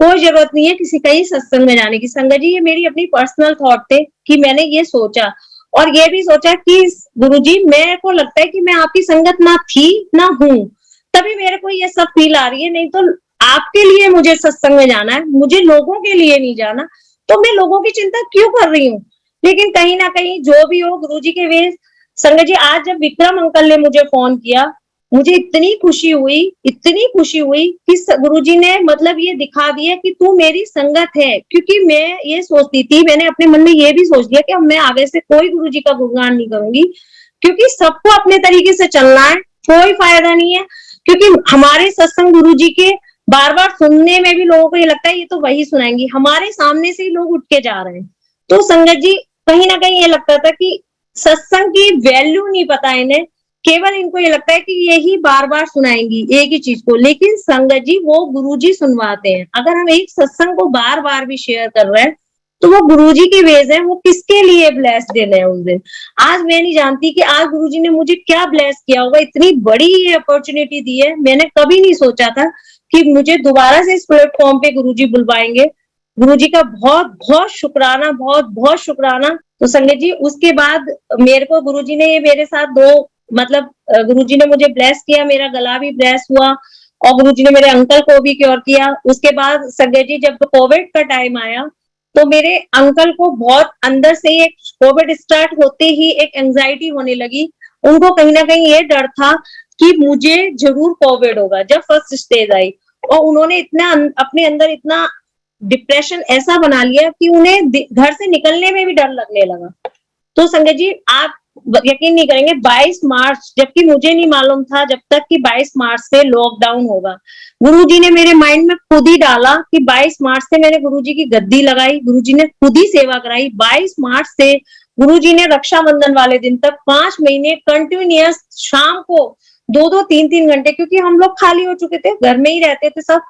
कोई जरूरत नहीं है किसी कहीं सत्संग में जाने की। संगत जी ये मेरी अपनी पर्सनल थॉट थे कि मैंने ये सोचा और ये भी सोचा कि गुरुजी मेरे को लगता है कि मैं आपकी संगत ना थी ना हूँ, तभी मेरे को ये सब फील आ रही है। नहीं तो आपके लिए मुझे सत्संग में जाना है, मुझे लोगों के लिए नहीं जाना। तो मैं लोगों की चिंता क्यों कर रही हूँ। लेकिन कहीं ना कहीं जो भी हो गुरुजी के वे। संगत जी आज जब विक्रम अंकल ने मुझे फोन किया, मुझे इतनी खुशी हुई कि गुरुजी ने मतलब ये दिखा दिया कि तू मेरी संगत है। क्योंकि मैं ये सोचती थी, मैंने अपने मन में ये भी सोच लिया कि अब मैं आगे से कोई गुरुजी का गुणगान नहीं करूंगी, क्योंकि सबको अपने तरीके से चलना है, कोई फायदा नहीं है। क्योंकि हमारे सत्संग गुरुजी के बार-बार सुनने में भी लोगों को ये लगता है ये तो वही सुनाएंगी, हमारे सामने से ही लोग उठ के जा रहे हैं। तो संगत जी कहीं ना कहीं ये लगता था कि सत्संग की वैल्यू नहीं पता इन्हें, केवल इनको ये लगता है कि यही बार-बार सुनाएंगी एक ही चीज को। लेकिन संगत जी वो गुरुजी सुनवाते हैं। अगर हम एक सत्संग को बार-बार भी शेयर कर रहे हैं तो वो गुरुजी की वेज है, वो किसके लिए ब्लेस दिन है उस दिन। आज मैं नहीं जानती कि आज गुरुजी ने मुझे क्या ब्लेस किया होगा, इतनी बड़ी ये अपॉर्चुनिटी दी है। मैंने कभी नहीं सोचा था कि मुझे दोबारा से इस प्लेटफॉर्म पे गुरुजी बुलवाएंगे। गुरुजी का बहुत बहुत शुक्राना, बहुत बहुत शुक्राना। तो संगत जी उसके बाद मेरे को गुरुजी ने ये मेरे साथ 2 मतलब गुरुजी ने मुझे ब्लेस किया, मेरा गला भी ब्लेस हुआ और गुरुजी ने मेरे अंकल को भी क्योर किया। उसके बाद संगत जी जब कोविड का टाइम आया तो मेरे अंकल को बहुत अंदर से एक कोविड स्टार्ट होते ही एक एंजाइटी होने लगी। उनको कहीं ना कहीं ये डर था कि मुझे जरूर कोविड होगा जब फर्स्ट स्टेज आई। और उन्होंने इतना अपने अंदर इतना डिप्रेशन ऐसा बना लिया कि उन्हें घर से निकलने में भी डर लगने लगा। तो संगत जी आप यकीन नहीं करेंगे, 22 मार्च, जबकि मुझे नहीं मालूम था जब तक कि 22 मार्च से लॉकडाउन होगा, गुरुजी ने मेरे माइंड में खुद ही डाला कि 22 मार्च से मैंने गुरुजी की गद्दी लगाई, गुरुजी ने खुद ही सेवा कराई। 22 मार्च से गुरुजी ने रक्षाबंधन वाले दिन तक 5 महीने कंटिन्यूअस शाम को 2-2 3-3 घंटे, क्योंकि हम लोग खाली हो चुके थे, घर में ही रहते थे सब,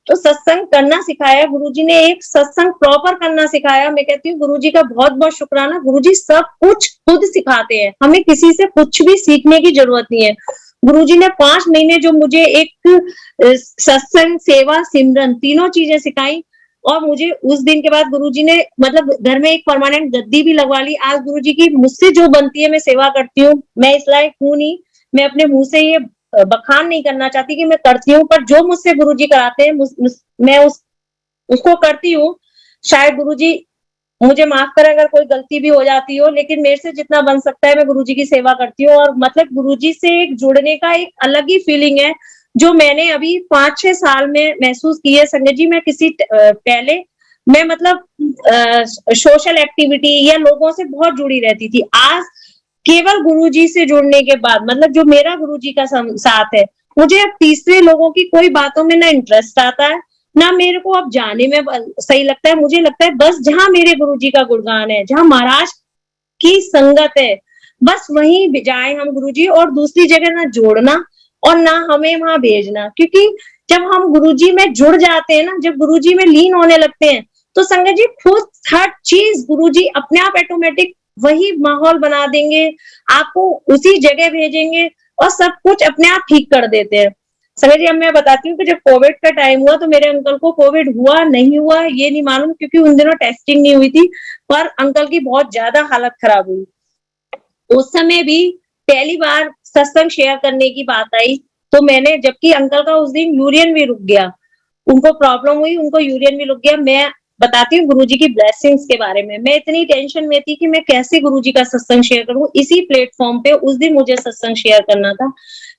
तो सत्संग करना सिखाया गुरुजी ने, एक सत्संग प्रॉपर करना सिखाया। मैं कहती हूँ गुरुजी का बहुत बहुत शुक्राना। गुरुजी सब कुछ खुद सिखाते हैं, हमें किसी से कुछ भी सीखने की जरूरत नहीं है। गुरुजी ने 5 महीने जो मुझे एक सत्संग, सेवा, सिमरन तीनों चीजें सिखाई, और मुझे उस दिन के बाद गुरुजी ने मतलब घर में एक परमानेंट गद्दी भी लगवा ली। आज गुरुजी की मुझसे जो बनती है मैं सेवा करती हूँ। मैं इस लायक हूँ नहीं, मैं अपने मुंह से ये बखान नहीं करना चाहती कि मैं करती हूँ, पर जो मुझसे गुरुजी कराते हैं मैं उसको करती हूँ। शायद गुरुजी मुझे माफ करें अगर कोई गलती भी हो जाती हो, लेकिन मेरे से जितना बन सकता है मैं गुरुजी की सेवा करती हूँ। और मतलब गुरुजी से एक जुड़ने का एक अलग ही फीलिंग है जो मैंने अभी 5-6 साल में महसूस की है। संगत जी, मैं पहले मैं मतलब सोशल एक्टिविटी या लोगों से बहुत जुड़ी रहती थी। आज केवल गुरुजी से जुड़ने के बाद, मतलब जो मेरा गुरुजी का साथ है, मुझे अब तीसरे लोगों की कोई बातों में ना इंटरेस्ट आता है, ना मेरे को अब जाने में सही लगता है। मुझे लगता है बस जहां मेरे गुरुजी का गुणगान है, जहां महाराज की संगत है, बस वहीं जाए हम गुरुजी, और दूसरी जगह ना जोड़ना और ना हमें वहां भेजना। क्योंकि जब हम गुरुजी में जुड़ जाते हैं ना, जब गुरुजी में लीन होने लगते हैं, तो संगत जी खुद हर चीज गुरुजी अपने आप ऑटोमेटिक वही माहौल बना देंगे, आपको उसी जगह भेजेंगे और सब कुछ अपने आप ठीक कर देते हैं। संगत जी, अब मैं बताती हूँ कि जब कोविड का टाइम हुआ तो मेरे अंकल को कोविड हुआ नहीं हुआ ये नहीं मालूम, क्योंकि उन दिनों टेस्टिंग नहीं हुई थी, पर अंकल की बहुत ज्यादा हालत खराब हुई। उस समय भी पहली बार सत्संग शेयर करने की बात आई, तो मैंने, जबकि अंकल का उस दिन यूरियन भी रुक गया, उनको प्रॉब्लम हुई, उनको यूरियन भी रुक गया। मैं बताती हूँ गुरुजी की ब्लेसिंग्स के बारे में। मैं इतनी टेंशन में थी कि मैं कैसे गुरुजी का सत्संग शेयर करूं। इसी प्लेटफॉर्म पे उस दिन मुझे सत्संग शेयर करना था,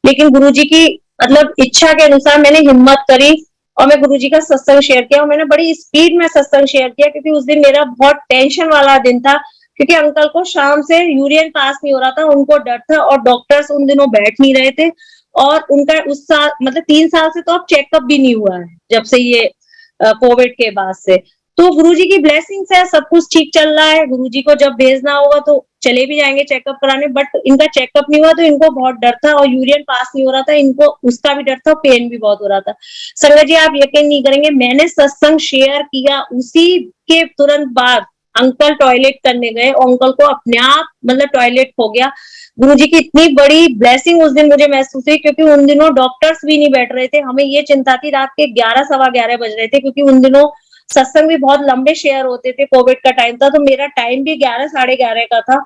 लेकिन गुरुजी की मतलब इच्छा के अनुसार मैंने हिम्मत करी और मैं गुरुजी का सत्संग शेयर किया। और मैंने बड़ी स्पीड में सत्संग शेयर किया, क्योंकि उस दिन मेरा बहुत टेंशन वाला दिन था, क्योंकि अंकल को शाम से यूरियन पास नहीं हो रहा था, उनको डर था, और डॉक्टर्स उन दिनों बैठ नहीं रहे थे, और उनका उस साल मतलब 3 साल से तो अब चेकअप भी नहीं हुआ है, जब से ये कोविड के बाद से। तो गुरुजी की ब्लेसिंग्स है, सब कुछ ठीक चल रहा है। गुरुजी को जब भेजना होगा तो चले भी जाएंगे चेकअप कराने, बट इनका चेकअप नहीं हुआ तो इनको बहुत डर था, और यूरियन पास नहीं हो रहा था, इनको उसका भी डर था, पेन भी बहुत हो रहा था। संगत जी, आप यकीन नहीं करेंगे, मैंने सत्संग शेयर किया, उसी के तुरंत बाद अंकल टॉयलेट करने गए और अंकल को अपने आप मतलब टॉयलेट हो गया। गुरुजी की इतनी बड़ी ब्लेसिंग उस दिन मुझे महसूस हुई, क्योंकि उन दिनों डॉक्टर्स भी नहीं बैठ रहे थे। हमें ये चिंता थी, रात के 11-11:15 बज रहे थे, क्योंकि उन दिनों सत्संग भी बहुत लंबे शेयर होते थे, कोविड का टाइम था, तो मेरा टाइम भी 11-11:30 का था।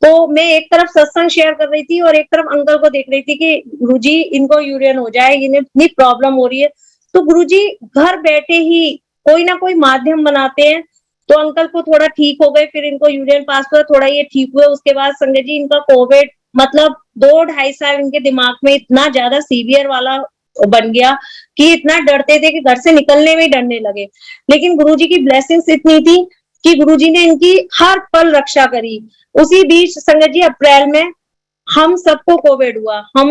तो मैं एक तरफ सत्संग शेयर कर रही थी और एक तरफ अंकल को देख रही थी कि गुरुजी इनको यूरियन हो जाए, इन्हें इतनी प्रॉब्लम हो रही है। तो गुरुजी घर बैठे ही कोई ना कोई माध्यम बनाते हैं, तो अंकल को थोड़ा ठीक हो गए, फिर इनको यूरियन पास हुआ, थोड़ा ये ठीक हुए। उसके बाद संगत जी इनका कोविड मतलब 2-2.5 साल इनके दिमाग में इतना ज्यादा सीवियर वाला बन गया कि इतना डरते थे कि घर से निकलने में ही डरने लगे। लेकिन गुरुजी की ब्लेसिंग्स इतनी थी कि गुरुजी ने इनकी हर पल रक्षा करी। उसी बीच संगत जी अप्रैल में हम सबको कोविड हुआ। हम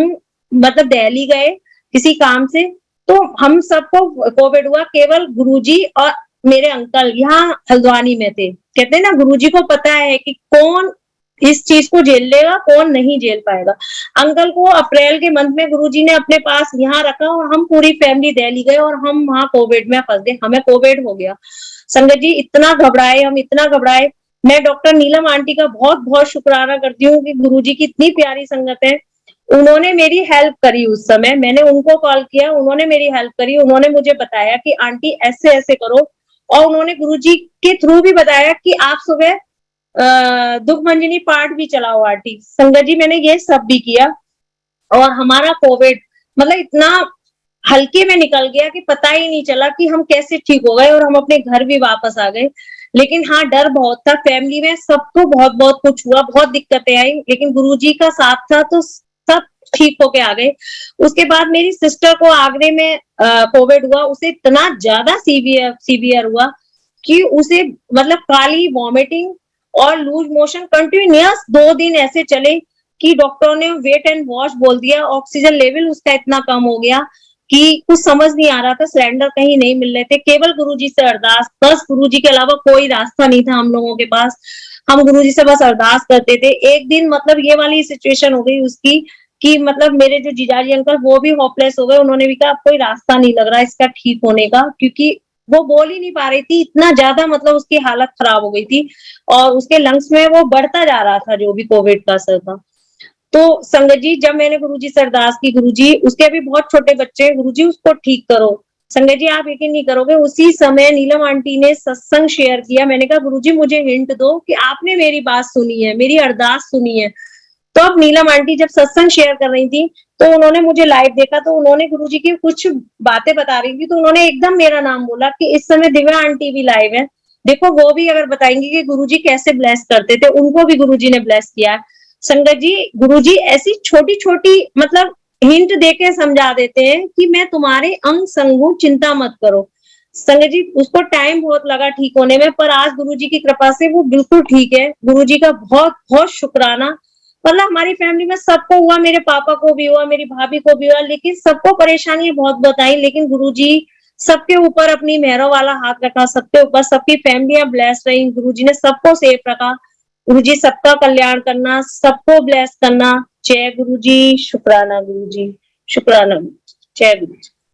मतलब दिल्ली गए किसी काम से, तो हम सबको कोविड हुआ, केवल गुरुजी और मेरे अंकल यहाँ हल्द्वानी में थे। कहते हैं ना, गुरुजी को पता है कि कौन इस चीज को झेल लेगा, कौन नहीं झेल पाएगा। अंकल को अप्रैल के मंथ में गुरुजी ने अपने पास यहाँ रखा और हम पूरी फैमिली दिल्ली गए और हम वहां कोविड में फंस गए, हमें कोविड हो गया। संगत जी इतना घबराए, हम इतना घबराए। मैं डॉक्टर नीलम आंटी का बहुत बहुत शुक्राना करती हूँ कि गुरुजी की इतनी प्यारी संगत है, उन्होंने मेरी हेल्प करी। उस समय मैंने उनको कॉल किया, उन्होंने मेरी हेल्प करी, उन्होंने मुझे बताया कि आंटी ऐसे ऐसे करो, और उन्होंने गुरुजी के थ्रू भी बताया कि आप सुबह दुख मंजनी पाठ भी चलाओ आंटी। संगत जी मैंने ये सब भी किया और हमारा कोविड मतलब इतना हल्के में निकल गया कि पता ही नहीं चला कि हम कैसे ठीक हो गए और हम अपने घर भी वापस आ गए। लेकिन हाँ, डर बहुत था फैमिली में, सबको बहुत बहुत कुछ हुआ, बहुत दिक्कतें आई, लेकिन गुरुजी का साथ था तो सब ठीक होके आ गए। उसके बाद मेरी सिस्टर को आगरे में कोविड हुआ, उसे इतना ज्यादा सीवियर हुआ कि उसे मतलब काली वॉमिटिंग और लूज मोशन कंटिन्यूअस 2 दिन ऐसे चले कि डॉक्टरों ने वेट एंड वॉश बोल दिया। ऑक्सीजन लेवल उसका इतना कम हो गया कि कुछ समझ नहीं आ रहा था, सिलेंडर कहीं नहीं मिल रहे थे, केवल गुरुजी से अरदास, बस गुरुजी के अलावा कोई रास्ता नहीं था हम लोगों के पास। हम गुरुजी से बस अरदास करते थे। एक दिन मतलब ये वाली सिचुएशन हो गई उसकी कि मतलब मेरे जो जीजाजी अंकल वो भी होपलेस हो गए, उन्होंने भी कहा अब कोई रास्ता नहीं लग रहा इसका ठीक होने का, क्योंकि वो बोल ही नहीं पा रही थी, इतना ज्यादा मतलब उसकी हालत खराब हो गई थी और उसके लंग्स में वो बढ़ता जा रहा था जो भी कोविड का असर था। तो संगत जी जब मैंने गुरुजी से अरदास की, गुरुजी उसके अभी बहुत छोटे बच्चे हैं, गुरुजी उसको ठीक करो। संगत जी आप यकीन नहीं करोगे, उसी समय नीलम आंटी ने सत्संग शेयर किया। मैंने कहा गुरुजी मुझे हिंट दो कि आपने मेरी बात सुनी है, मेरी अरदास सुनी है। तो अब नीलम आंटी जब सत्संग शेयर कर रही थी तो उन्होंने मुझे लाइव देखा, तो उन्होंने गुरुजी की कुछ बातें बता रही थी, तो उन्होंने एकदम मेरा नाम बोला कि इस समय दिव्या आंटी भी लाइव है, देखो वो भी अगर बताएंगी कि गुरुजी कैसे ब्लेस करते थे, उनको भी गुरुजी ने ब्लेस किया है। संगत जी गुरुजी ऐसी छोटी छोटी मतलब हिंट देके समझा देते हैं कि मैं तुम्हारे अंग संग हूं, चिंता मत करो। संगत जी उसको टाइम बहुत लगा ठीक होने में, पर आज गुरुजी की कृपा से वो बिल्कुल ठीक है। गुरुजी का बहुत बहुत शुक्राना। मतलब हमारी फैमिली में सबको हुआ, मेरे पापा को भी हुआ, मेरी भाभी को भी हुआ, लेकिन सबको परेशानी बहुत बताई, लेकिन गुरुजी सबके ऊपर अपनी मेहरों वाला हाथ रखा, सबके ऊपर, सबकी फैमिलियां ब्लेस रही, गुरुजी ने सबको सेफ रखा। गुरुजी सबका कल्याण करना, सबको ब्लेस करना। जय गुरुजी, शुक्राना गुरुजी, शुक्राना गुरुजी, जय गुरुजी।